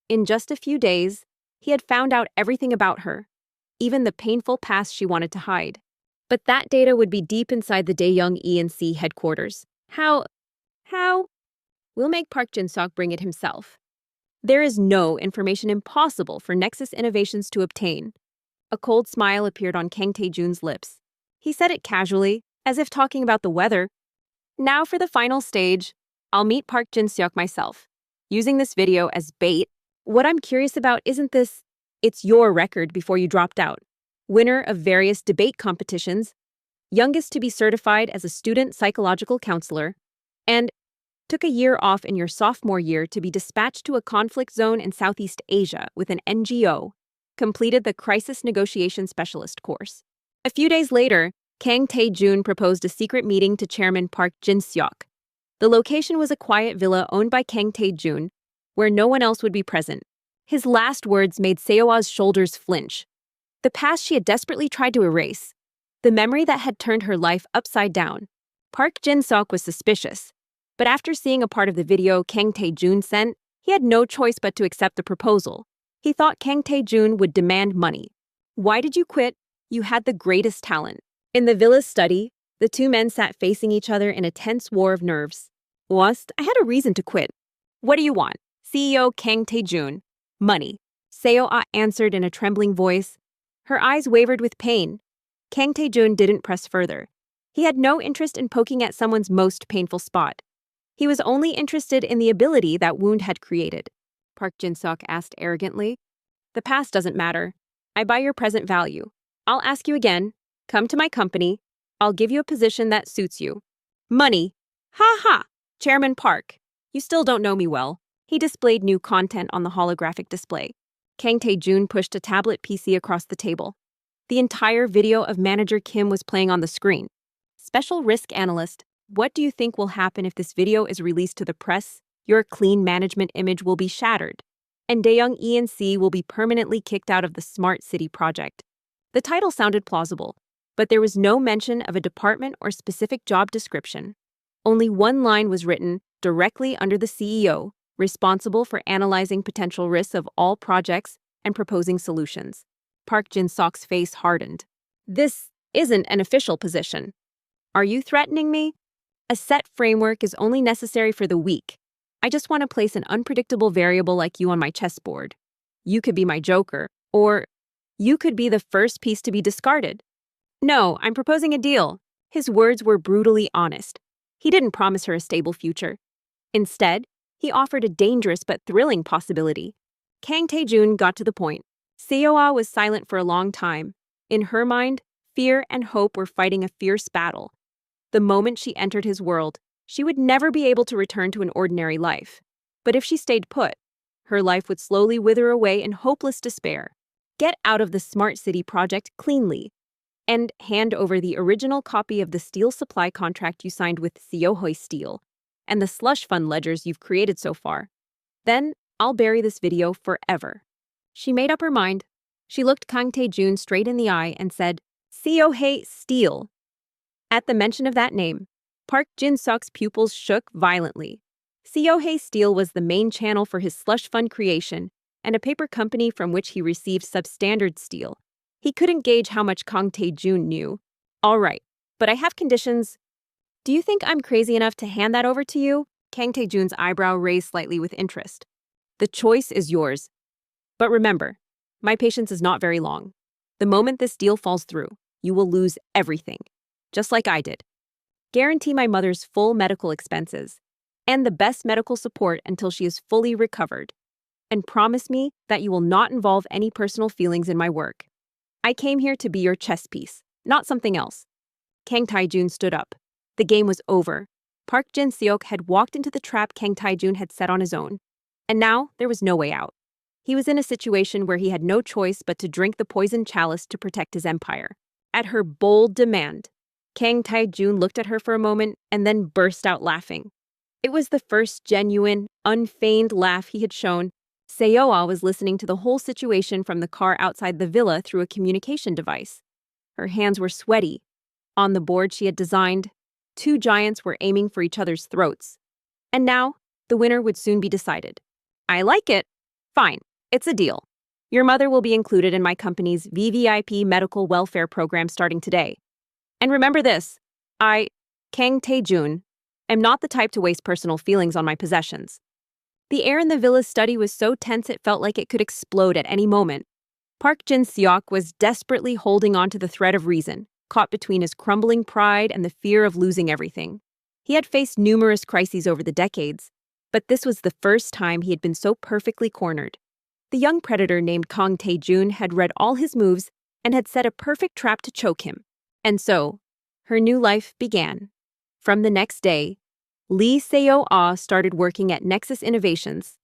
In just a few days, he had found out everything about her, even the painful past she wanted to hide. But that data would be deep inside the Daeyoung ENC headquarters. How? We'll make Park Jin-seok bring it himself. There is no information impossible for Nexus Innovations to obtain. A cold smile appeared on Kang Tae-jun's lips. He said it casually, as if talking about the weather. Now for the final stage, I'll meet Park Jin-seok myself. Using this video as bait, what I'm curious about isn't this, it's your record before you dropped out. Winner of various debate competitions, youngest to be certified as a student psychological counselor, and took a year off in your sophomore year to be dispatched to a conflict zone in Southeast Asia with an NGO, completed the Crisis Negotiation Specialist course. A few days later, Kang Tae-jun proposed a secret meeting to Chairman Park Jin-seok. The location was a quiet villa owned by Kang Tae-jun, where no one else would be present. His last words made Seo-ah's shoulders flinch. The past she had desperately tried to erase. The memory that had turned her life upside down. Park Jin-seok was suspicious. But after seeing a part of the video Kang Tae-jun sent, he had no choice but to accept the proposal. He thought Kang Tae-jun would demand money. Why did you quit? You had the greatest talent. In the villa's study, the two men sat facing each other in a tense war of nerves. Whilst I had a reason to quit. What do you want? CEO Kang Tae-jun. Money. Seo-ah answered in a trembling voice. Her eyes wavered with pain. Kang Tae-jun didn't press further. He had no interest in poking at someone's most painful spot. He was only interested in the ability that wound had created. Park Jin-seok asked arrogantly. The past doesn't matter. I buy your present value. I'll ask you again. Come to my company. I'll give you a position that suits you. Money. Ha ha! Chairman Park. You still don't know me well. He displayed new content on the holographic display. Kang Tae-jun pushed a tablet PC across the table. The entire video of Manager Kim was playing on the screen. Special Risk Analyst, what do you think will happen if this video is released to the press? Your clean management image will be shattered, and Daeyoung E&C will be permanently kicked out of the Smart City project. The title sounded plausible, but there was no mention of a department or specific job description. Only one line was written directly under the CEO, responsible for analyzing potential risks of all projects and proposing solutions. Park Jin-seok's face hardened. This isn't an official position. Are you threatening me? A set framework is only necessary for the weak. I just want to place an unpredictable variable like you on my chessboard. You could be my joker, or you could be the first piece to be discarded. No, I'm proposing a deal. His words were brutally honest. He didn't promise her a stable future. Instead, he offered a dangerous but thrilling possibility. Kang Tae-jun got to the point. Seo-ah was silent for a long time. In her mind, fear and hope were fighting a fierce battle. The moment she entered his world, she would never be able to return to an ordinary life. But if she stayed put, her life would slowly wither away in hopeless despair. Get out of the Smart City project cleanly, and hand over the original copy of the steel supply contract you signed with Seohoi Steel, and the slush fund ledgers you've created so far. Then, I'll bury this video forever. She made up her mind. She looked Kang Tae-jun straight in the eye and said, Seohoi Steel. At the mention of that name, Park Jin-seok's pupils shook violently. Seohei Steel was the main channel for his slush fund creation and a paper company from which he received substandard steel. He couldn't gauge how much Kang Tae-jun knew. All right, but I have conditions. Do you think I'm crazy enough to hand that over to you? Kang Tae-jun's eyebrow raised slightly with interest. The choice is yours. But remember, my patience is not very long. The moment this deal falls through, you will lose everything. Just like I did. Guarantee my mother's full medical expenses and the best medical support until she is fully recovered. And promise me that you will not involve any personal feelings in my work. I came here to be your chess piece, not something else. Kang Tae-jun stood up. The game was over. Park Jin-seok had walked into the trap Kang Tae-jun had set on his own. And now there was no way out. He was in a situation where he had no choice but to drink the poisoned chalice to protect his empire. At her bold demand, Kang Tae-jun looked at her for a moment and then burst out laughing. It was the first genuine, unfeigned laugh he had shown. Seo-ah was listening to the whole situation from the car outside the villa through a communication device. Her hands were sweaty. On the board she had designed, two giants were aiming for each other's throats. And now, the winner would soon be decided. I like it. Fine, it's a deal. Your mother will be included in my company's VVIP medical welfare program starting today. And remember this, I, Kang Tae-jun, am not the type to waste personal feelings on my possessions. The air in the villa's study was so tense it felt like it could explode at any moment. Park Jin-seok was desperately holding on to the thread of reason, caught between his crumbling pride and the fear of losing everything. He had faced numerous crises over the decades, but this was the first time he had been so perfectly cornered. The young predator named Kang Tae-jun had read all his moves and had set a perfect trap to choke him. And so, her new life began. From the next day, Lee Seo-ah started working at Nexus Innovations.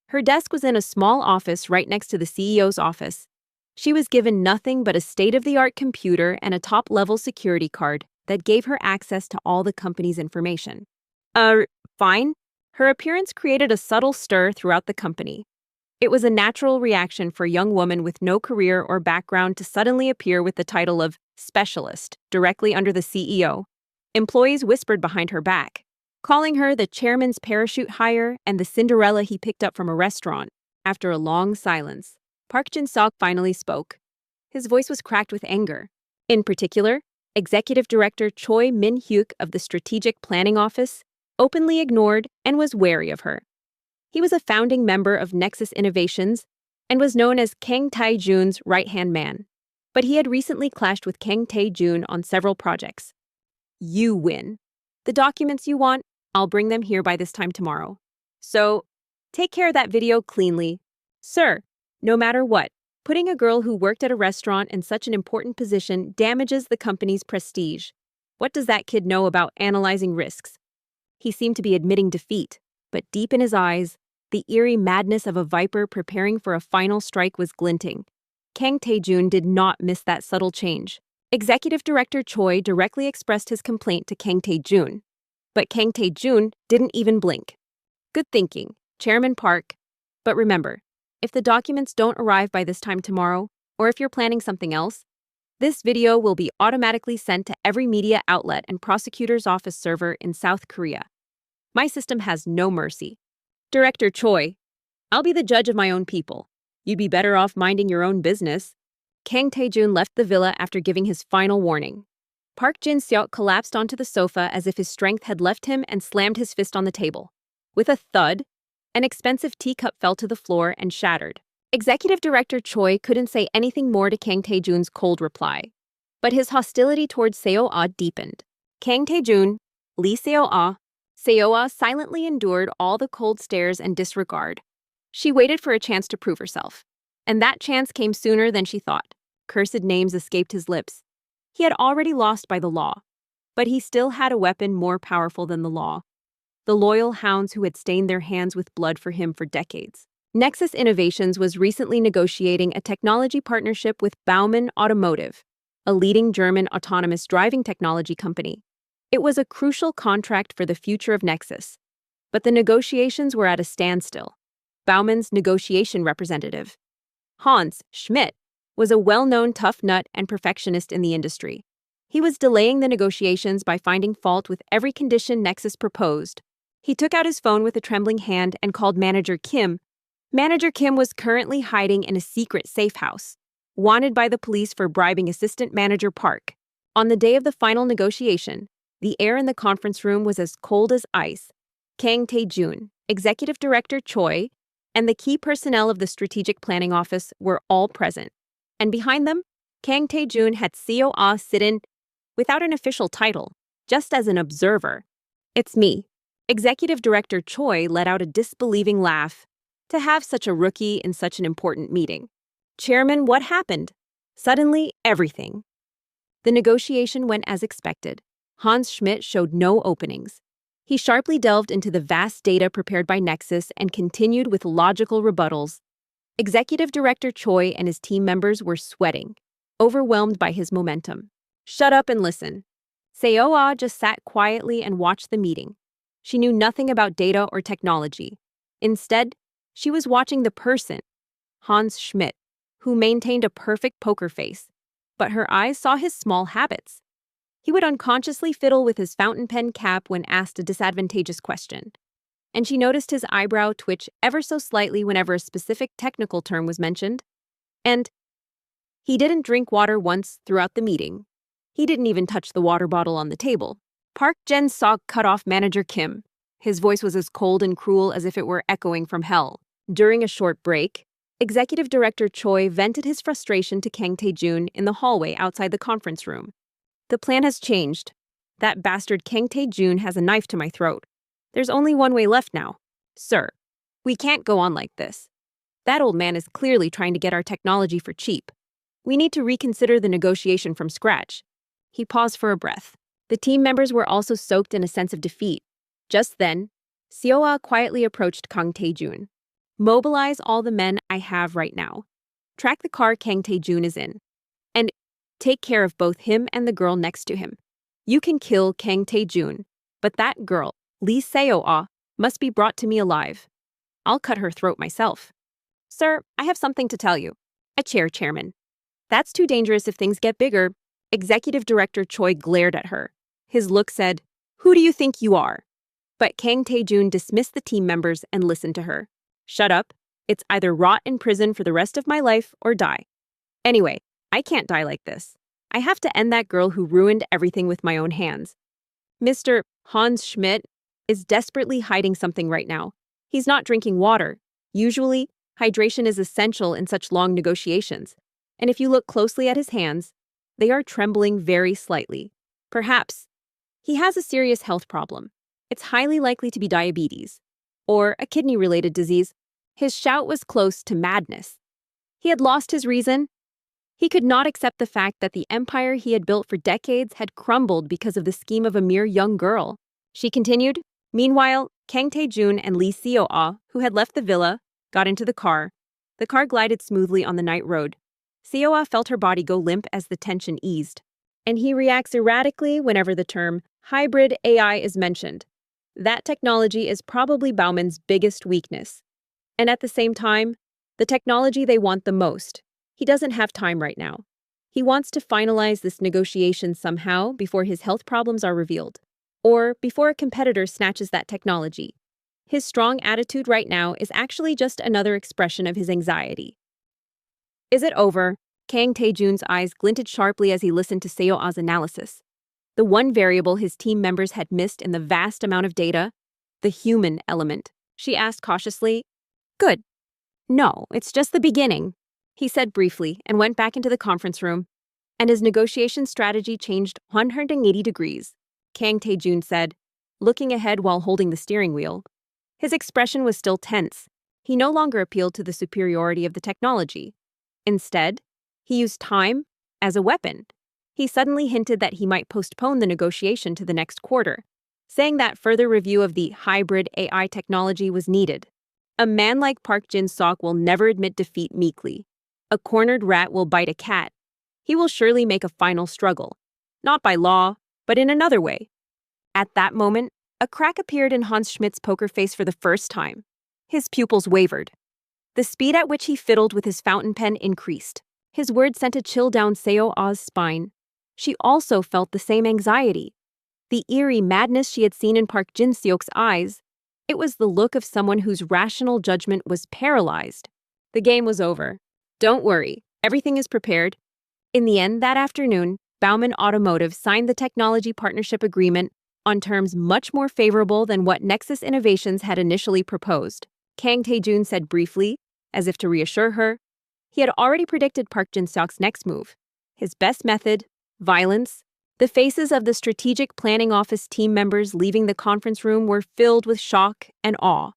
Her desk was in a small office right next to the CEO's office. She was given nothing but a state-of-the-art computer and a top-level security card that gave her access to all the company's information. Fine. Her appearance created a subtle stir throughout the company. It was a natural reaction for a young woman with no career or background to suddenly appear with the title of specialist directly under the CEO. Employees whispered behind her back, calling her the chairman's parachute hire and the Cinderella he picked up from a restaurant. After a long silence, Park Jin-seok finally spoke. His voice was cracked with anger. In particular, Executive Director Choi Min-hyuk of the Strategic Planning Office openly ignored and was wary of her. He was a founding member of Nexus Innovations and was known as Kang Tae-jun's right-hand man. But he had recently clashed with Kang Tae-jun on several projects. You win. The documents you want, I'll bring them here by this time tomorrow. So, take care of that video cleanly. Sir, no matter what, putting a girl who worked at a restaurant in such an important position damages the company's prestige. What does that kid know about analyzing risks? He seemed to be admitting defeat, but deep in his eyes, the eerie madness of a viper preparing for a final strike was glinting. Kang Tae-jun did not miss that subtle change. Executive Director Choi directly expressed his complaint to Kang Tae-jun, but Kang Tae-jun didn't even blink. Good thinking, Chairman Park. But remember, if the documents don't arrive by this time tomorrow, or if you're planning something else, this video will be automatically sent to every media outlet and prosecutor's office server in South Korea. My system has no mercy. Director Choi, I'll be the judge of my own people. You'd be better off minding your own business. Kang Tae-jun left the villa after giving his final warning. Park Jin-seok collapsed onto the sofa as if his strength had left him and slammed his fist on the table. With a thud, an expensive teacup fell to the floor and shattered. Executive Director Choi couldn't say anything more to Kang Tae-jun's cold reply. But his hostility towards Seo-ah deepened. Kang Tae-jun, Lee Seo-ah. Seo-ah silently endured all the cold stares and disregard. She waited for a chance to prove herself. And that chance came sooner than she thought. Cursed names escaped his lips. He had already lost by the law. But he still had a weapon more powerful than the law. The loyal hounds who had stained their hands with blood for him for decades. Nexus Innovations was recently negotiating a technology partnership with Baumann Automotive, a leading German autonomous driving technology company. It was a crucial contract for the future of Nexus. But the negotiations were at a standstill. Baumann's negotiation representative, Hans Schmidt, was a well-known tough nut and perfectionist in the industry. He was delaying the negotiations by finding fault with every condition Nexus proposed. He took out his phone with a trembling hand and called Manager Kim. Manager Kim was currently hiding in a secret safe house, wanted by the police for bribing Assistant Manager Park. On the day of the final negotiation, the air in the conference room was as cold as ice. Kang Tae-jun, Executive Director Choi, and the key personnel of the Strategic Planning Office were all present. And behind them, Kang Tae-jun had Seo-ah sit in without an official title, just as an observer. It's me. Executive Director Choi let out a disbelieving laugh. To have such a rookie in such an important meeting. Chairman, what happened? Suddenly, everything. The negotiation went as expected. Hans Schmidt showed no openings. He sharply delved into the vast data prepared by Nexus and continued with logical rebuttals. Executive Director Choi and his team members were sweating, overwhelmed by his momentum. Shut up and listen. Seo-ah just sat quietly and watched the meeting. She knew nothing about data or technology. Instead, she was watching the person, Hans Schmidt, who maintained a perfect poker face. But her eyes saw his small habits. He would unconsciously fiddle with his fountain pen cap when asked a disadvantageous question. And she noticed his eyebrow twitch ever so slightly whenever a specific technical term was mentioned. And he didn't drink water once throughout the meeting. He didn't even touch the water bottle on the table. Park Jin-seok cut off Manager Kim. His voice was as cold and cruel as if it were echoing from hell. During a short break, Executive Director Choi vented his frustration to Kang Tae-jun in the hallway outside the conference room. The plan has changed. That bastard Kang Tae-jun has a knife to my throat. There's only one way left now. Sir, we can't go on like this. That old man is clearly trying to get our technology for cheap. We need to reconsider the negotiation from scratch. He paused for a breath. The team members were also soaked in a sense of defeat. Just then, Seo-ah quietly approached Kang Tae-jun. Mobilize all the men I have right now. Track the car Kang Tae-jun is in. And take care of both him and the girl next to him. You can kill Kang Tae-jun, but that girl, Lee Seo-ah, must be brought to me alive. I'll cut her throat myself. Sir, I have something to tell you. A chair, Chairman. That's too dangerous if things get bigger. Executive Director Choi glared at her. His look said, "Who do you think you are?" But Kang Tae-jun dismissed the team members and listened to her. Shut up. It's either rot in prison for the rest of my life or die. Anyway, I can't die like this. I have to end that girl who ruined everything with my own hands. Mr. Hans Schmidt is desperately hiding something right now. He's not drinking water. Usually, hydration is essential in such long negotiations. And if you look closely at his hands, they are trembling very slightly. Perhaps he has a serious health problem. It's highly likely to be diabetes or a kidney-related disease. His shout was close to madness. He had lost his reason. He could not accept the fact that the empire he had built for decades had crumbled because of the scheme of a mere young girl. She continued. Meanwhile, Kang Tae-jun and Lee Seo-ah, who had left the villa, got into the car. The car glided smoothly on the night road. Seo-ah felt her body go limp as the tension eased. And he reacts erratically whenever the term hybrid AI is mentioned. That technology is probably Bauman's biggest weakness. And at the same time, the technology they want the most. He doesn't have time right now. He wants to finalize this negotiation somehow before his health problems are revealed, or before a competitor snatches that technology. His strong attitude right now is actually just another expression of his anxiety. Is it over? Kang Tae-jun's eyes glinted sharply as he listened to Seo-ah's analysis. The one variable his team members had missed in the vast amount of data, the human element. She asked cautiously. Good. No, it's just the beginning, he said briefly and went back into the conference room. And his negotiation strategy changed 180 degrees, Kang Tae-jun said, looking ahead while holding the steering wheel. His expression was still tense. He no longer appealed to the superiority of the technology. Instead, he used time as a weapon. He suddenly hinted that he might postpone the negotiation to the next quarter, saying that further review of the hybrid AI technology was needed. A man like Park Jin-sok will never admit defeat meekly. A cornered rat will bite a cat. He will surely make a final struggle, not by law, but in another way. At that moment, a crack appeared in Hans Schmidt's poker face for the first time. His pupils wavered. The speed at which he fiddled with his fountain pen increased. His words sent a chill down Seo-ah's spine. She also felt the same anxiety. The eerie madness she had seen in Park Jin-seok's eyes. It was the look of someone whose rational judgment was paralyzed. The game was over. Don't worry, everything is prepared. In the end, that afternoon, Bauman Automotive signed the technology partnership agreement on terms much more favorable than what Nexus Innovations had initially proposed. Kang Tae-jun said briefly, as if to reassure her. He had already predicted Park Jin-seok's next move. His best method, violence. The faces of the strategic planning office team members leaving the conference room were filled with shock and awe.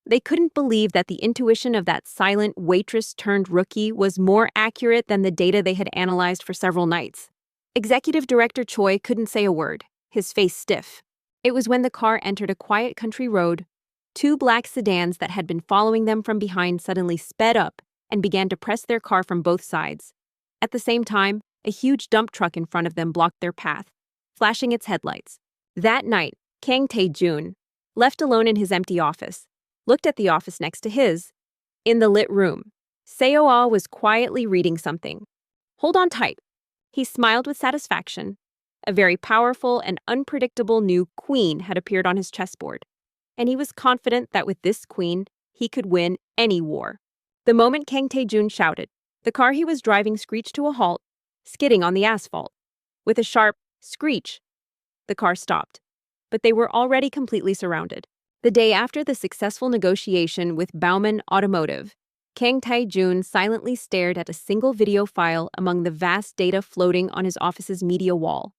They couldn't believe that the intuition of that silent waitress-turned-rookie was more accurate than the data they had analyzed for several nights. Executive Director Choi couldn't say a word, his face stiff. It was when the car entered a quiet country road. Two black sedans that had been following them from behind suddenly sped up and began to press their car from both sides. At the same time, a huge dump truck in front of them blocked their path, flashing its headlights. That night, Kang Tae-jun, left alone in his empty office, looked at the office next to his. In the lit room, Seo-ah was quietly reading something. Hold on tight. He smiled with satisfaction. A very powerful and unpredictable new queen had appeared on his chessboard, and he was confident that with this queen, he could win any war. The moment Kang Tae-jun shouted, the car he was driving screeched to a halt, skidding on the asphalt. With a sharp screech, the car stopped, but they were already completely surrounded. The day after the successful negotiation with Bauman Automotive, Kang Tae-jun silently stared at a single video file among the vast data floating on his office's media wall.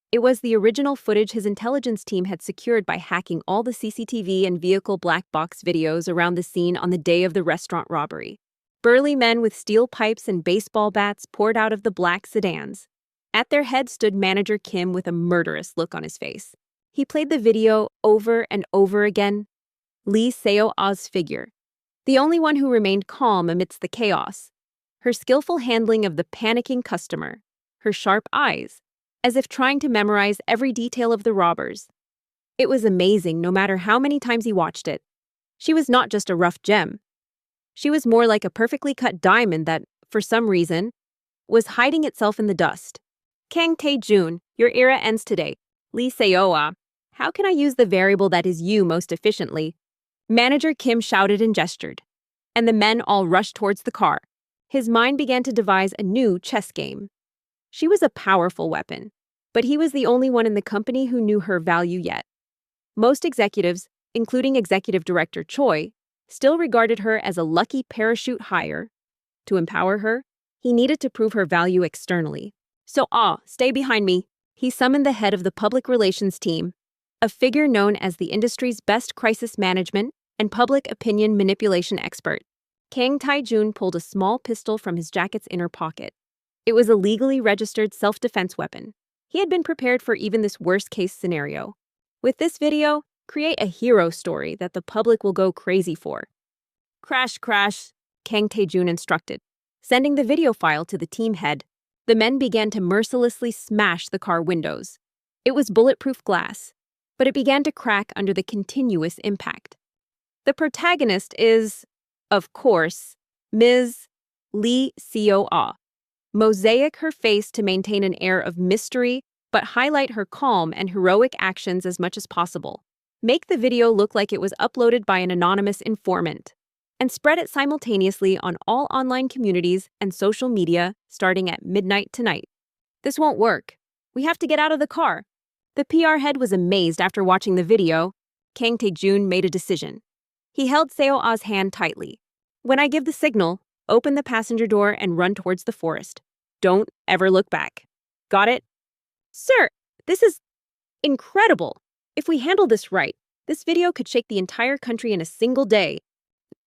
It was the original footage his intelligence team had secured by hacking all the CCTV and vehicle black box videos around the scene on the day of the restaurant robbery. Burly men with steel pipes and baseball bats poured out of the black sedans. At their head stood Manager Kim with a murderous look on his face. He played the video over and over again. Lee Seo-ah's figure, the only one who remained calm amidst the chaos. Her skillful handling of the panicking customer. Her sharp eyes, as if trying to memorize every detail of the robbers. It was amazing no matter how many times he watched it. She was not just a rough gem. She was more like a perfectly cut diamond that, for some reason, was hiding itself in the dust. Kang Tae-jun, your era ends today. Lee Seo-ah, how can I use the variable that is you most efficiently? Manager Kim shouted and gestured, and the men all rushed towards the car. His mind began to devise a new chess game. She was a powerful weapon, but he was the only one in the company who knew her value yet. Most executives, including Executive Director Choi, still regarded her as a lucky parachute hire. To empower her, he needed to prove her value externally. So, stay behind me. He summoned the head of the public relations team, a figure known as the industry's best crisis management and public opinion manipulation expert. Kang Tae-jun pulled a small pistol from his jacket's inner pocket. It was a legally registered self-defense weapon. He had been prepared for even this worst-case scenario. With this video, create a hero story that the public will go crazy for. Crash, crash, Kang Tae-jun instructed. Sending the video file to the team head, the men began to mercilessly smash the car windows. It was bulletproof glass, but it began to crack under the continuous impact. The protagonist is, of course, Ms. Lee Seo-ah. Mosaic her face to maintain an air of mystery, but highlight her calm and heroic actions as much as possible. Make the video look like it was uploaded by an anonymous informant, and spread it simultaneously on all online communities and social media starting at midnight tonight. This won't work. We have to get out of the car. The PR head was amazed after watching the video. Kang Tae-jun made a decision. He held Seo-ah's hand tightly. When I give the signal, open the passenger door and run towards the forest. Don't ever look back. Got it? Sir, this is incredible. If we handle this right, this video could shake the entire country in a single day.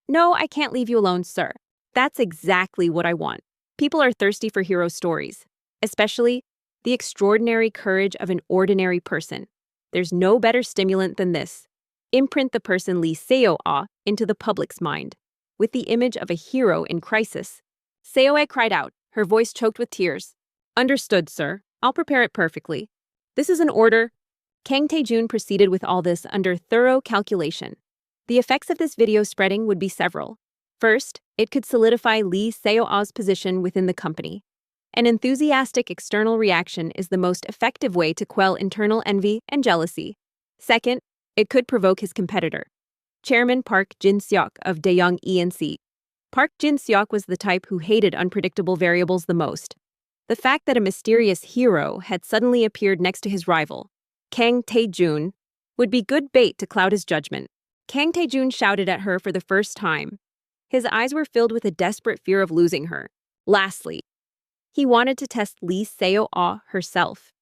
No, I can't leave you alone, sir. That's exactly what I want. People are thirsty for hero stories, especially the extraordinary courage of an ordinary person. There's no better stimulant than this. Imprint the person Lee Seo-ah into the public's mind, with the image of a hero in crisis. Seo-ah cried out, her voice choked with tears. Understood, sir. I'll prepare it perfectly. This is an order. Kang Tae-jun proceeded with all this under thorough calculation. The effects of this video spreading would be several. First, it could solidify Lee Seo-ah's position within the company. An enthusiastic external reaction is the most effective way to quell internal envy and jealousy. Second, it could provoke his competitor, Chairman Park Jin-seok of Daeyoung E&C. Park Jin-seok was the type who hated unpredictable variables the most. The fact that a mysterious hero had suddenly appeared next to his rival, Kang Tae-jun, would be good bait to cloud his judgment. Kang Tae-jun shouted at her for the first time. His eyes were filled with a desperate fear of losing her. Lastly, he wanted to test Lee Seo-ah herself.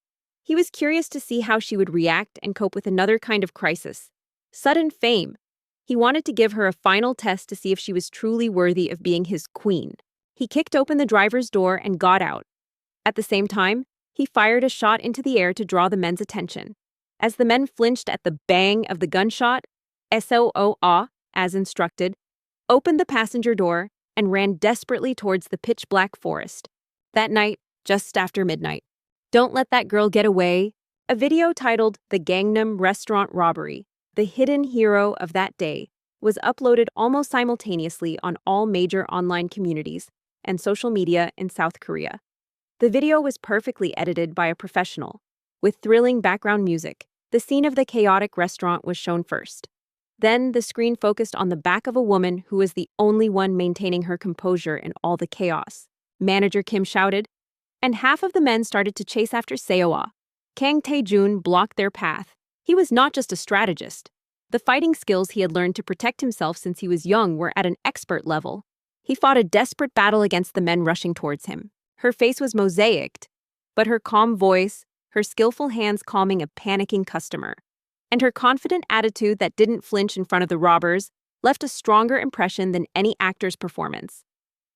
He was curious to see how she would react and cope with another kind of crisis. Sudden fame. He wanted to give her a final test to see if she was truly worthy of being his queen. He kicked open the driver's door and got out. At the same time, he fired a shot into the air to draw the men's attention. As the men flinched at the bang of the gunshot, Seo-ah, as instructed, opened the passenger door and ran desperately towards the pitch-black forest. That night, just after midnight. Don't Let That Girl Get Away, a video titled The Gangnam Restaurant Robbery, the hidden hero of that day, was uploaded almost simultaneously on all major online communities and social media in South Korea. The video was perfectly edited by a professional. With thrilling background music, the scene of the chaotic restaurant was shown first. Then the screen focused on the back of a woman who was the only one maintaining her composure in all the chaos. Manager Kim shouted, and half of the men started to chase after Seo-ah. Kang Tae-jun blocked their path. He was not just a strategist. The fighting skills he had learned to protect himself since he was young were at an expert level. He fought a desperate battle against the men rushing towards him. Her face was mosaicked, but her calm voice, her skillful hands calming a panicking customer, and her confident attitude that didn't flinch in front of the robbers left a stronger impression than any actor's performance.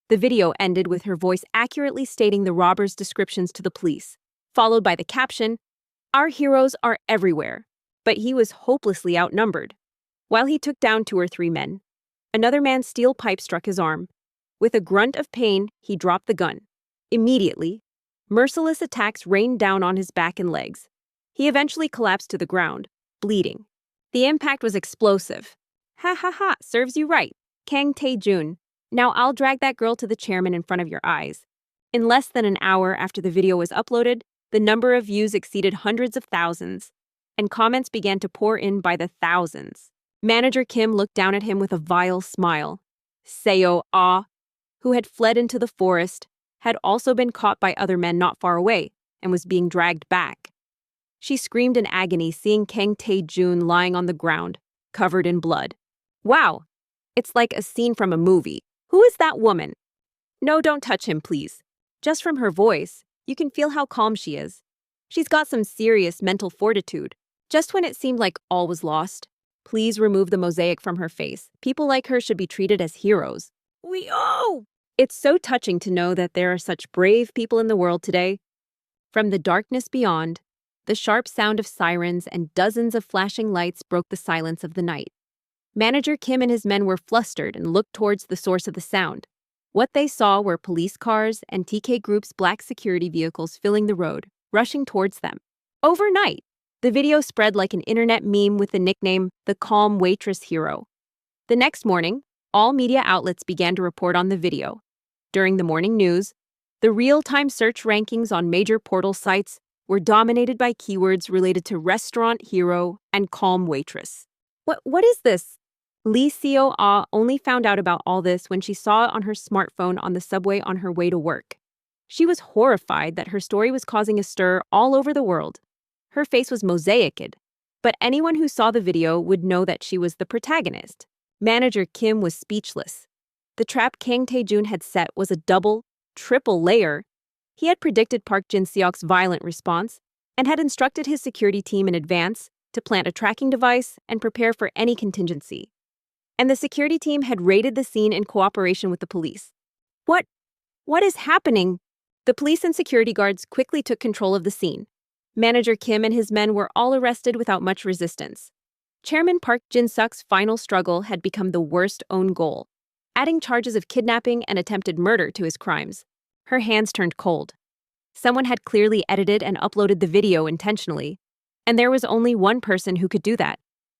The video ended with her voice accurately stating the robbers' descriptions to the police, followed by the caption, "Our heroes are everywhere," but he was hopelessly outnumbered. While he took down 2 or 3 men, another man's steel pipe struck his arm. With a grunt of pain, he dropped the gun. Immediately, merciless attacks rained down on his back and legs. He eventually collapsed to the ground, bleeding. The impact was explosive. Ha ha ha, serves you right, Kang Tae-jun. Now I'll drag that girl to the chairman in front of your eyes. In less than an hour after the video was uploaded, the number of views exceeded hundreds of thousands, and comments began to pour in by the thousands. Manager Kim looked down at him with a vile smile. Seo-ah, who had fled into the forest, had also been caught by other men not far away and was being dragged back. She screamed in agony seeing Kang Tae-jun lying on the ground, covered in blood. Wow, it's like a scene from a movie. Who is that woman? No, don't touch him, please. Just from her voice, you can feel how calm she is. She's got some serious mental fortitude. Just when it seemed like all was lost, please remove the mosaic from her face. People like her should be treated as heroes. It's so touching to know that there are such brave people in the world today. From the darkness beyond, the sharp sound of sirens and dozens of flashing lights broke the silence of the night. Manager Kim and his men were flustered and looked towards the source of the sound. What they saw were police cars and TK Group's black security vehicles filling the road, rushing towards them. Overnight, the video spread like an internet meme with the nickname the calm waitress hero. The next morning, all media outlets began to report on the video. During the morning news, the real-time search rankings on major portal sites were dominated by keywords related to restaurant hero and calm waitress. What is this? Lee Seo-ah only found out about all this when she saw it on her smartphone on the subway on her way to work. She was horrified that her story was causing a stir all over the world. Her face was mosaiced, but anyone who saw the video would know that she was the protagonist. Manager Kim was speechless. The trap Kang Tae-jun had set was a double, triple layer. He had predicted Park Jin-seok's violent response and had instructed his security team in advance to plant a tracking device and prepare for any contingency. And the security team had raided the scene in cooperation with the police. What is happening? The police and security guards quickly took control of the scene. Manager Kim and his men were all arrested without much resistance. Chairman Park Jin-seok's final struggle had become the worst own goal, adding charges of kidnapping and attempted murder to his crimes. Her hands turned cold. Someone had clearly edited and uploaded the video intentionally, and there was only one person who could do that: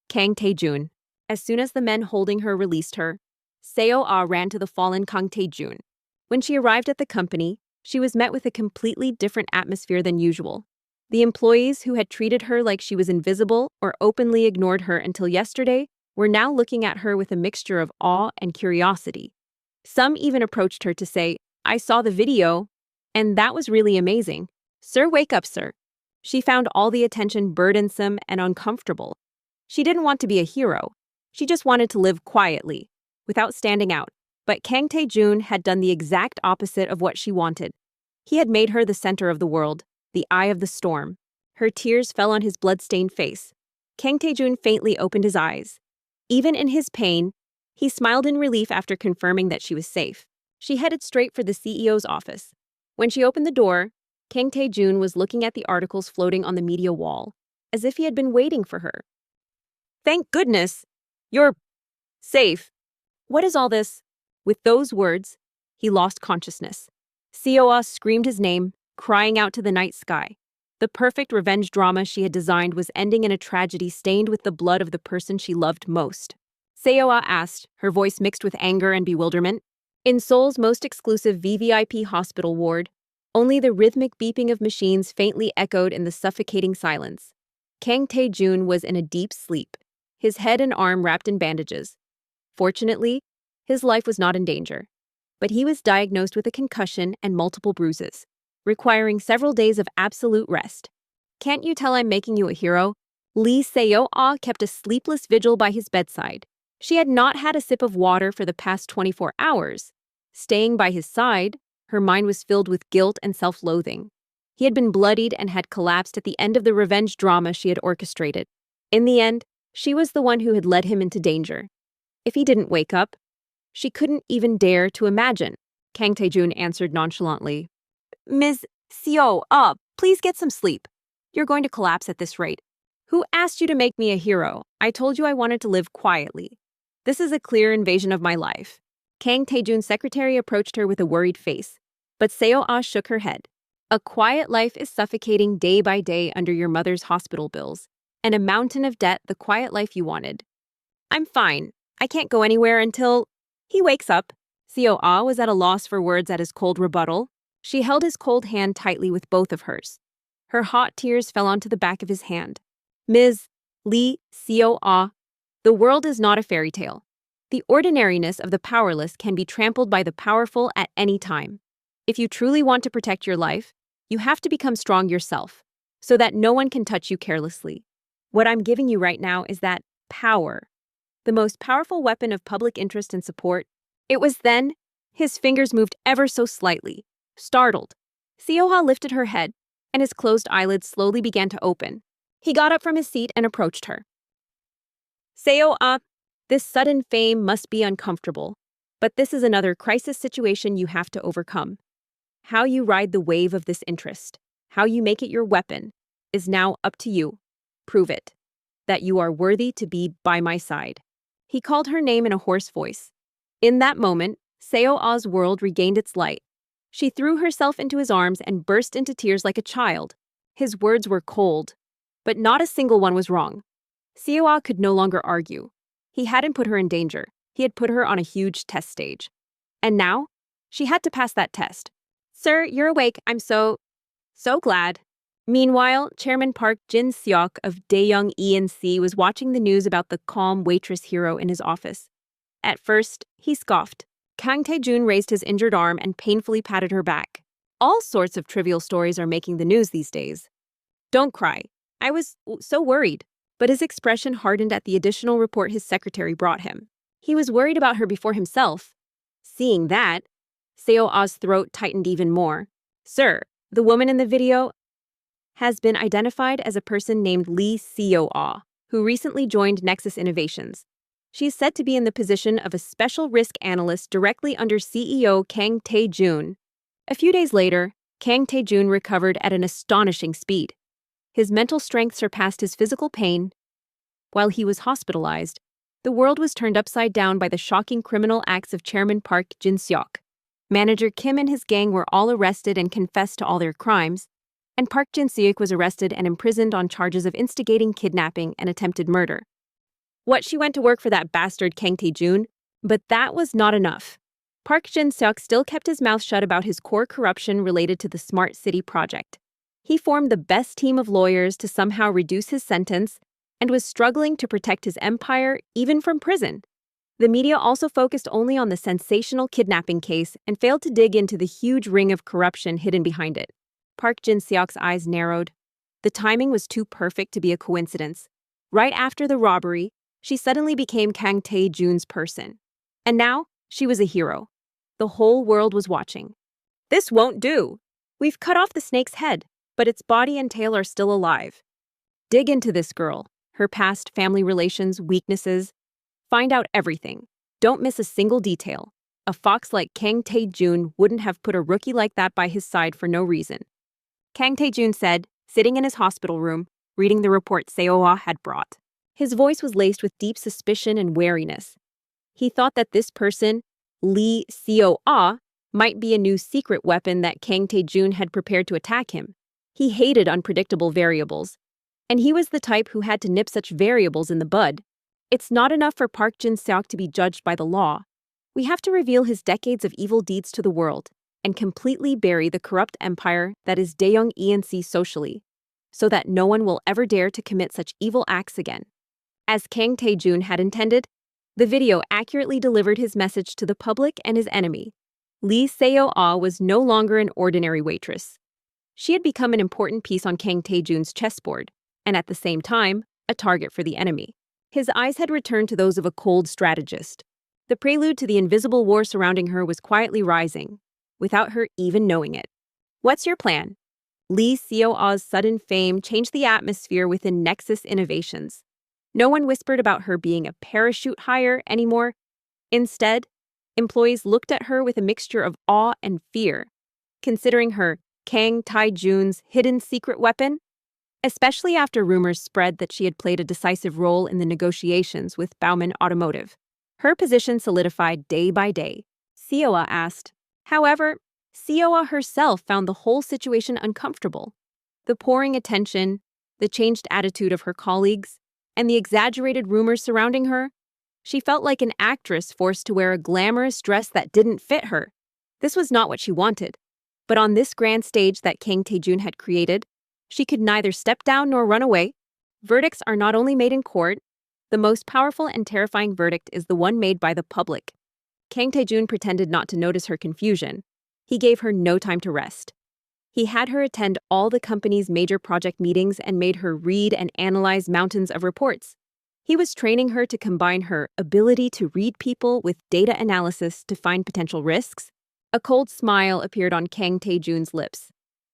Kang Tae-jun. As soon as the men holding her released her, Seo-ah ran to the fallen Kang Tae-jun. When she arrived at the company, she was met with a completely different atmosphere than usual. The employees who had treated her like she was invisible or openly ignored her until yesterday were now looking at her with a mixture of awe and curiosity. Some even approached her to say, "I saw the video, and that was really amazing. Sir, wake up, sir." She found all the attention burdensome and uncomfortable. She didn't want to be a hero. She just wanted to live quietly, without standing out. But Kang Tae-jun had done the exact opposite of what she wanted. He had made her the center of the world, the eye of the storm. Her tears fell on his blood-stained face. Kang Tae-jun faintly opened his eyes. Even in his pain, he smiled in relief after confirming that she was safe. She headed straight for the CEO's office. When she opened the door, Kang Tae-jun was looking at the articles floating on the media wall, as if he had been waiting for her. "Thank goodness! You're safe. What is all this?" With those words, he lost consciousness. Seo-ah screamed his name, crying out to the night sky. The perfect revenge drama she had designed was ending in a tragedy stained with the blood of the person she loved most. Seo-ah asked, her voice mixed with anger and bewilderment. In Seoul's most exclusive VVIP hospital ward, only the rhythmic beeping of machines faintly echoed in the suffocating silence. Kang Tae-jun was in a deep sleep, his head and arm wrapped in bandages. Fortunately, his life was not in danger, but he was diagnosed with a concussion and multiple bruises, requiring several days of absolute rest. "Can't you tell I'm making you a hero?" Lee Seo-ah kept a sleepless vigil by his bedside. She had not had a sip of water for the past 24 hours. Staying by his side, her mind was filled with guilt and self-loathing. He had been bloodied and had collapsed at the end of the revenge drama she had orchestrated. In the end, she was the one who had led him into danger. If he didn't wake up, she couldn't even dare to imagine. Kang Tae-jun answered nonchalantly. "Ms. Seo, please get some sleep. You're going to collapse at this rate. Who asked you to make me a hero? I told you I wanted to live quietly. This is a clear invasion of my life." Kang Tae-jun's secretary approached her with a worried face, but Seo-ah shook her head. "A quiet life is suffocating day by day under your mother's hospital bills, and a mountain of debt the quiet life you wanted. I'm fine. I can't go anywhere until he wakes up." Seo-ah was at a loss for words at his cold rebuttal. She held his cold hand tightly with both of hers. Her hot tears fell onto the back of his hand. "Ms. Lee Seo-ah, the world is not a fairy tale. The ordinariness of the powerless can be trampled by the powerful at any time. If you truly want to protect your life, you have to become strong yourself, so that no one can touch you carelessly. What I'm giving you right now is that power, the most powerful weapon of public interest and support. It was then his fingers moved ever so slightly. Startled, Seoha lifted her head, and his closed eyelids slowly began to open. He got up from his seat and approached her. Seoha, this sudden fame must be uncomfortable, but this is another crisis situation you have to overcome. How you ride the wave of this interest, how you make it your weapon, is now up to you. Prove it, that you are worthy to be by my side. He called her name in a hoarse voice. In that moment, Seoa's world regained its light. She threw herself into his arms and burst into tears like a child. His words were cold, but not a single one was wrong. Seoa could no longer argue. He hadn't put her in danger. He had put her on a huge test stage. And now, she had to pass that test. Sir, you're awake. I'm so glad. Meanwhile, Chairman Park Jin-seok of Daeyoung E&C was watching the news about the calm Waitress hero in his office. At first, he scoffed. Kang Tae-jun raised his injured arm and painfully patted her back. All sorts of trivial stories are making the news these days. Don't cry. I was so worried. But his expression hardened at the additional report his secretary brought him. He was worried about her before himself. Seeing that, Seoa's throat tightened even more. Sir, the woman in the video has been identified as a person named Lee Seoa, who recently joined Nexus Innovations. She is said to be in the position of a special risk analyst directly under CEO Kang Tae-jun. A few days later, Kang Tae-jun recovered at an astonishing speed. His mental strength surpassed his physical pain. While he was hospitalized, the world was turned upside down by the shocking criminal acts of Chairman Park Jin-seok. Manager Kim and his gang were all arrested and confessed to all their crimes, and Park Jin-seok was arrested and imprisoned on charges of instigating kidnapping and attempted murder. She went to work for that bastard Kang Tae-jun, but that was not enough. Park Jin-seok still kept his mouth shut about his core corruption related to the Smart City project. He formed the best team of lawyers to somehow reduce his sentence and was struggling to protect his empire even from prison. The media also focused only on the sensational kidnapping case and failed to dig into the huge ring of corruption hidden behind it. Park Jin-seok's eyes narrowed. The timing was too perfect to be a coincidence. Right after the robbery, she suddenly became Kang Tae-jun's person. And now, she was a hero. The whole world was watching. This won't do. We've cut off the snake's head, but its body and tail are still alive. Dig into this girl, her past, family relations, weaknesses. Find out everything. Don't miss a single detail. A fox like Kang Tae-jun wouldn't have put a rookie like that by his side for no reason. Kang Tae-jun said, sitting in his hospital room, reading the report Seoa had brought. His voice was laced with deep suspicion and wariness. He thought that this person, Lee Seoa, might be a new secret weapon that Kang Tae-jun had prepared to attack him. He hated unpredictable variables, and he was the type who had to nip such variables in the bud. It's not enough for Park Jin-seok to be judged by the law. We have to reveal his decades of evil deeds to the world and completely bury the corrupt empire that is Daeyoung E&C socially, so that no one will ever dare to commit such evil acts again. As Kang Tae-jun had intended, the video accurately delivered his message to the public and his enemy. Lee Seoa was no longer an ordinary waitress. She had become an important piece on Kang Tae-jun's chessboard, and at the same time, a target for the enemy. His eyes had returned to those of a cold strategist. The prelude to the invisible war surrounding her was quietly rising, without her even knowing it. What's your plan? Lee Seoa's sudden fame changed the atmosphere within Nexus Innovations. No one whispered about her being a parachute hire anymore. Instead, employees looked at her with a mixture of awe and fear, considering her Kang Tae-jun's hidden secret weapon, especially after rumors spread that she had played a decisive role in the negotiations with Baumann Automotive. Her position solidified day by day. Seoa asked. However, Seoa herself found the whole situation uncomfortable. The pouring attention, the changed attitude of her colleagues, and the exaggerated rumors surrounding her, she felt like an actress forced to wear a glamorous dress that didn't fit her. This was not what she wanted. But on this grand stage that Kang Tae-jun had created, she could neither step down nor run away. Verdicts are not only made in court, the most powerful and terrifying verdict is the one made by the public. Kang Tae-jun pretended not to notice her confusion. He gave her no time to rest. He had her attend all the company's major project meetings and made her read and analyze mountains of reports. He was training her to combine her ability to read people with data analysis to find potential risks. A cold smile appeared on Kang Tae-jun's lips.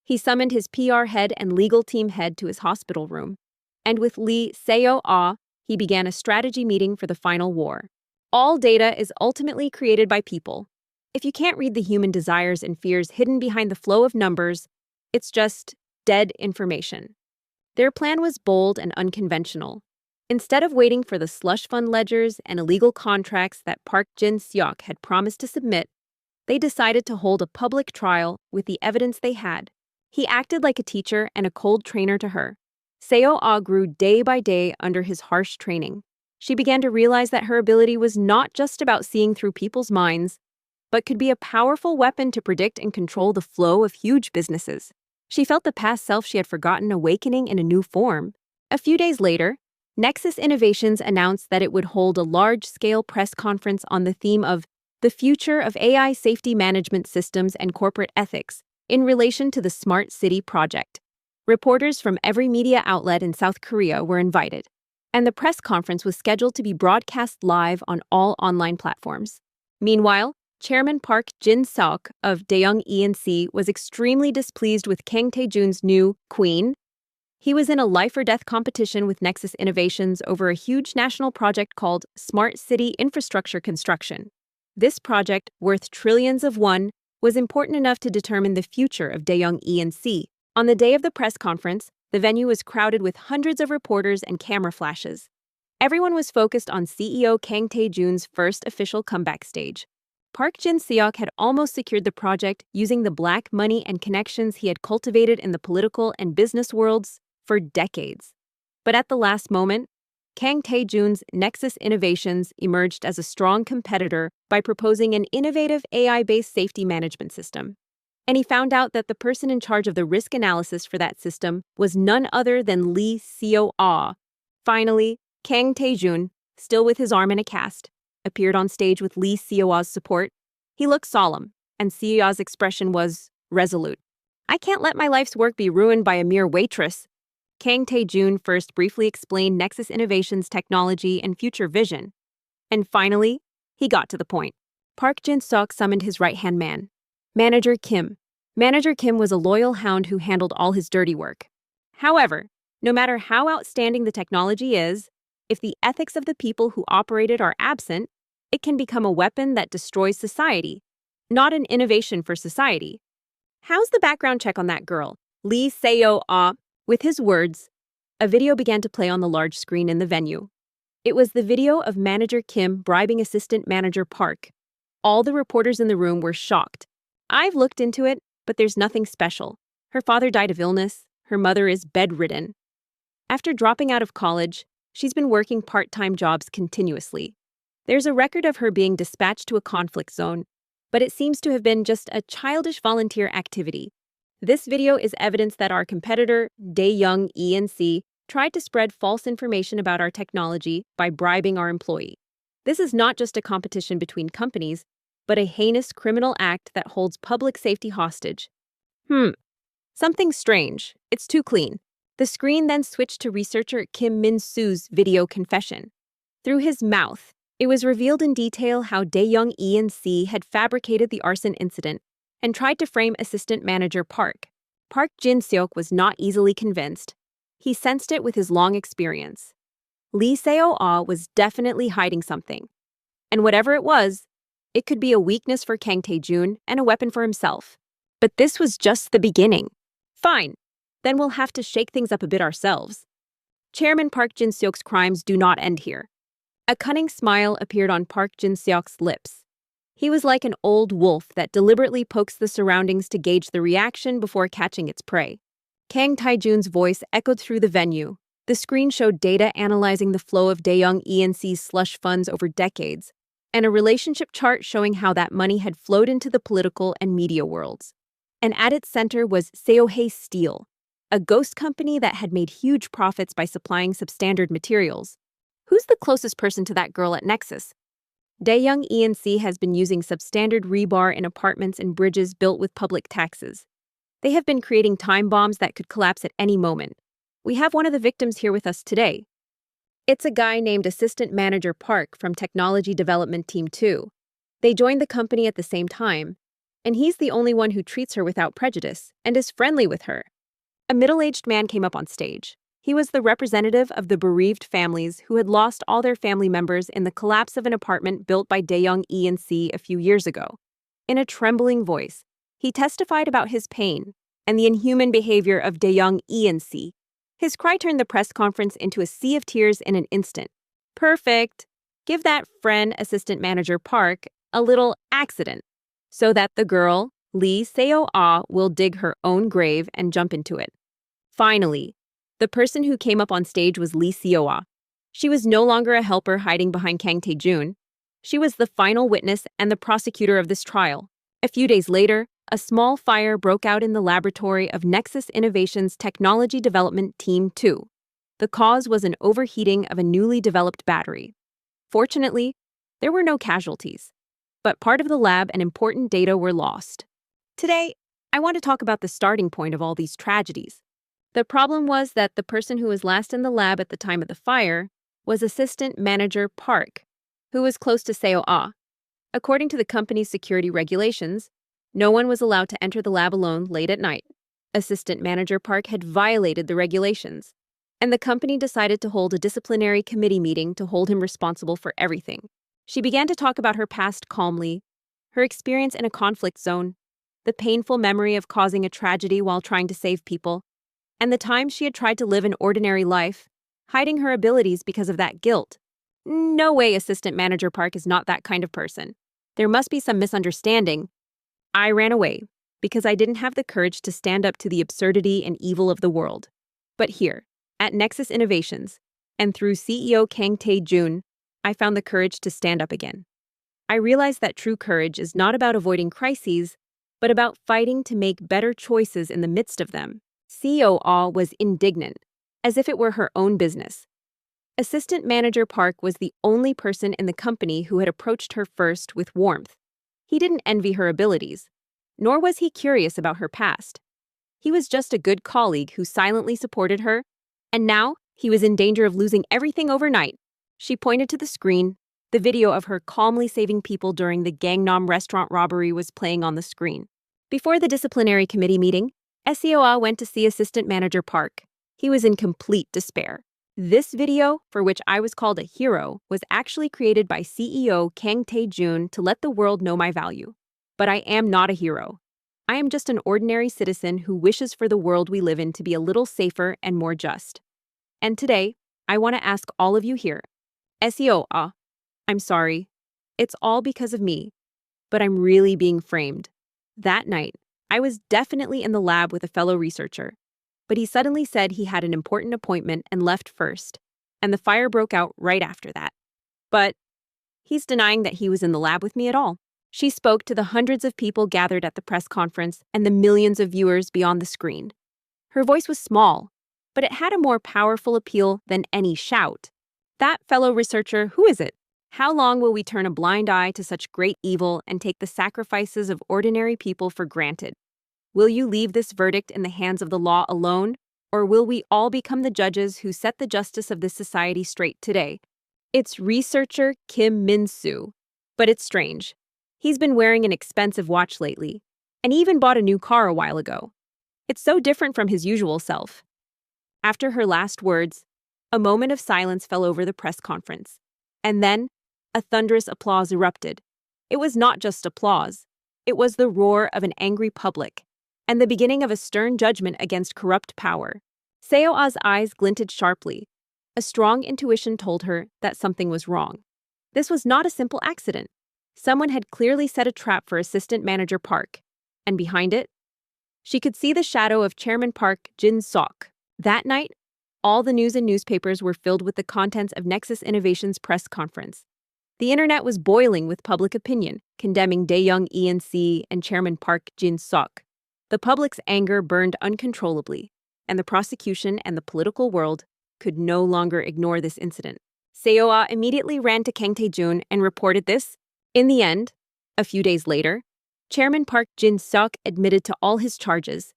He summoned his PR head and legal team head to his hospital room. And with Lee Seo-ah, he began a strategy meeting for the final war. All data is ultimately created by people. If you can't read the human desires and fears hidden behind the flow of numbers, it's just dead information. Their plan was bold and unconventional. Instead of waiting for the slush fund ledgers and illegal contracts that Park Jin-seok had promised to submit, they decided to hold a public trial with the evidence they had. He acted like a teacher and a cold trainer to her. Seo-ah grew day by day under his harsh training. She began to realize that her ability was not just about seeing through people's minds, but could be a powerful weapon to predict and control the flow of huge businesses. She felt the past self she had forgotten awakening in a new form. A few days later, Nexus Innovations announced that it would hold a large-scale press conference on the theme of the future of AI safety management systems and corporate ethics in relation to the Smart City project. Reporters from every media outlet in South Korea were invited, and the press conference was scheduled to be broadcast live on all online platforms. Meanwhile, Chairman Park Jin-seok of Daeyoung E&C was extremely displeased with Kang Tae-jun's new queen. He was in a life-or-death competition with Nexus Innovations over a huge national project called Smart City Infrastructure Construction. This project, worth trillions of won, was important enough to determine the future of Daeyoung E&C. On the day of the press conference, the venue was crowded with hundreds of reporters and camera flashes. Everyone was focused on CEO Kang Tae-jun's first official comeback stage. Park Jin-seok had almost secured the project using the black money and connections he had cultivated in the political and business worlds for decades. But at the last moment, Kang Tae-jun's Nexus Innovations emerged as a strong competitor by proposing an innovative AI-based safety management system. And he found out that the person in charge of the risk analysis for that system was none other than Lee Seo-ah. Finally, Kang Tae-jun, still with his arm in a cast, appeared on stage with Lee Seo-ah's support. He looked solemn, and Seo-ah's expression was resolute. "I can't let my life's work be ruined by a mere waitress." Kang Tae-jun first briefly explained Nexus Innovations' technology and future vision. And finally, he got to the point. Park Jin-seok summoned his right-hand man, Manager Kim. Manager Kim was a loyal hound who handled all his dirty work. However, no matter how outstanding the technology is, if the ethics of the people who operate it are absent, it can become a weapon that destroys society, not an innovation for society. "How's the background check on that girl?" Lee Seo-ah. With his words, a video began to play on the large screen in the venue. It was the video of Manager Kim bribing Assistant Manager Park. All the reporters in the room were shocked. "I've looked into it, but there's nothing special. Her father died of illness. Her mother is bedridden. After dropping out of college, she's been working part-time jobs continuously. There's a record of her being dispatched to a conflict zone, but it seems to have been just a childish volunteer activity. This video is evidence that our competitor, Daeyoung E&C, tried to spread false information about our technology by bribing our employee. This is not just a competition between companies, but a heinous criminal act that holds public safety hostage." Something strange. It's too clean. The screen then switched to researcher Kim Min-soo's video confession. Through his mouth, it was revealed in detail how Daeyoung E&C had fabricated the arson incident and tried to frame Assistant Manager Park. Park Jin-seok was not easily convinced. He sensed it with his long experience. Lee Seo-ah was definitely hiding something. And whatever it was, it could be a weakness for Kang Tae-jun and a weapon for himself. But this was just the beginning. Fine, then we'll have to shake things up a bit ourselves. Chairman Park Jin-seok's crimes do not end here. A cunning smile appeared on Park Jin-seok's lips. He was like an old wolf that deliberately pokes the surroundings to gauge the reaction before catching its prey. Kang Tae-jun's voice echoed through the venue. The screen showed data analyzing the flow of Daeyoung E&C's slush funds over decades, and a relationship chart showing how that money had flowed into the political and media worlds. And at its center was Seohae Steel, a ghost company that had made huge profits by supplying substandard materials. Who's the closest person to that girl at Nexus? Daeyoung E&C has been using substandard rebar in apartments and bridges built with public taxes. They have been creating time bombs that could collapse at any moment. We have one of the victims here with us today. It's a guy named Assistant Manager Park from Technology Development Team 2. They joined the company at the same time, and he's the only one who treats her without prejudice and is friendly with her. A middle-aged man came up on stage. He was the representative of the bereaved families who had lost all their family members in the collapse of an apartment built by Daeyoung E&C a few years ago. In a trembling voice, he testified about his pain and the inhuman behavior of Daeyoung E&C. His cry turned the press conference into a sea of tears in an instant. Perfect. Give that friend, Assistant Manager Park, a little accident, so that the girl, Lee Seo-ah, will dig her own grave and jump into it. Finally, the person who came up on stage was Lee Seo-ah. She was no longer a helper hiding behind Kang Tae-jun. She was the final witness and the prosecutor of this trial. A few days later, a small fire broke out in the laboratory of Nexus Innovations Technology Development Team 2. The cause was an overheating of a newly developed battery. Fortunately, there were no casualties, but part of the lab and important data were lost. Today, I want to talk about the starting point of all these tragedies. The problem was that the person who was last in the lab at the time of the fire was Assistant Manager Park, who was close to Seo-ah. According to the company's security regulations, no one was allowed to enter the lab alone late at night. Assistant Manager Park had violated the regulations, and the company decided to hold a disciplinary committee meeting to hold him responsible for everything. She began to talk about her past calmly, her experience in a conflict zone, the painful memory of causing a tragedy while trying to save people, and the time she had tried to live an ordinary life, hiding her abilities because of that guilt. No way, Assistant Manager Park is not that kind of person. There must be some misunderstanding. I ran away because I didn't have the courage to stand up to the absurdity and evil of the world. But here, at Nexus Innovations, and through CEO Kang Tae-jun, I found the courage to stand up again. I realized that true courage is not about avoiding crises, but about fighting to make better choices in the midst of them. Seo-ah was indignant, as if it were her own business. Assistant Manager Park was the only person in the company who had approached her first with warmth. He didn't envy her abilities, nor was he curious about her past. He was just a good colleague who silently supported her, and now he was in danger of losing everything overnight. She pointed to the screen. The video of her calmly saving people during the Gangnam restaurant robbery was playing on the screen. Before the disciplinary committee meeting, Seo-ah went to see Assistant Manager Park. He was in complete despair. This video, for which I was called a hero, was actually created by CEO Kang Tae-jun to let the world know my value. But I am not a hero. I am just an ordinary citizen who wishes for the world we live in to be a little safer and more just. And today, I want to ask all of you here, Seo-ah, I'm sorry. It's all because of me, but I'm really being framed. That night, I was definitely in the lab with a fellow researcher, but he suddenly said he had an important appointment and left first, and the fire broke out right after that. But he's denying that he was in the lab with me at all. She spoke to the hundreds of people gathered at the press conference and the millions of viewers beyond the screen. Her voice was small, but it had a more powerful appeal than any shout. That fellow researcher, who is it? How long will we turn a blind eye to such great evil and take the sacrifices of ordinary people for granted? Will you leave this verdict in the hands of the law alone, or will we all become the judges who set the justice of this society straight today? It's researcher Kim Min-soo. But it's strange. He's been wearing an expensive watch lately, and he even bought a new car a while ago. It's so different from his usual self. After her last words, a moment of silence fell over the press conference. And then, a thunderous applause erupted. It was not just applause. It was the roar of an angry public, and the beginning of a stern judgment against corrupt power. Seo-ah's eyes glinted sharply. A strong intuition told her that something was wrong. This was not a simple accident. Someone had clearly set a trap for Assistant Manager Park, and behind it, she could see the shadow of Chairman Park Jin-sok. That night, all the news and newspapers were filled with the contents of Nexus Innovations' press conference. The internet was boiling with public opinion, condemning Daeyoung E&C and Chairman Park Jin-sok. The public's anger burned uncontrollably, and the prosecution and the political world could no longer ignore this incident. Seo-ah immediately ran to Kang Tae-jun and reported this. In the end, a few days later, Chairman Park Jin-seok admitted to all his charges.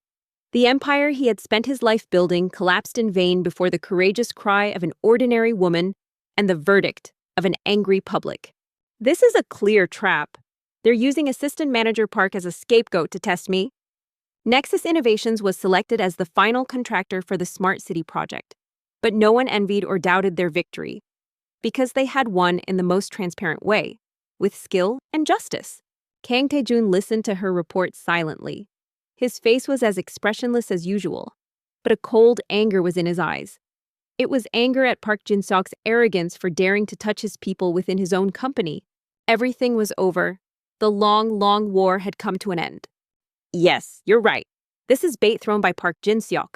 The empire he had spent his life building collapsed in vain before the courageous cry of an ordinary woman and the verdict of an angry public. This is a clear trap. They're using Assistant Manager Park as a scapegoat to test me. Nexus Innovations was selected as the final contractor for the Smart City project, but no one envied or doubted their victory, because they had won in the most transparent way, with skill and justice. Kang Tae-jun listened to her report silently. His face was as expressionless as usual, but a cold anger was in his eyes. It was anger at Park Jin-seok's arrogance for daring to touch his people within his own company. Everything was over. The long, long war had come to an end. Yes, you're right. This is bait thrown by Park Jin-seok.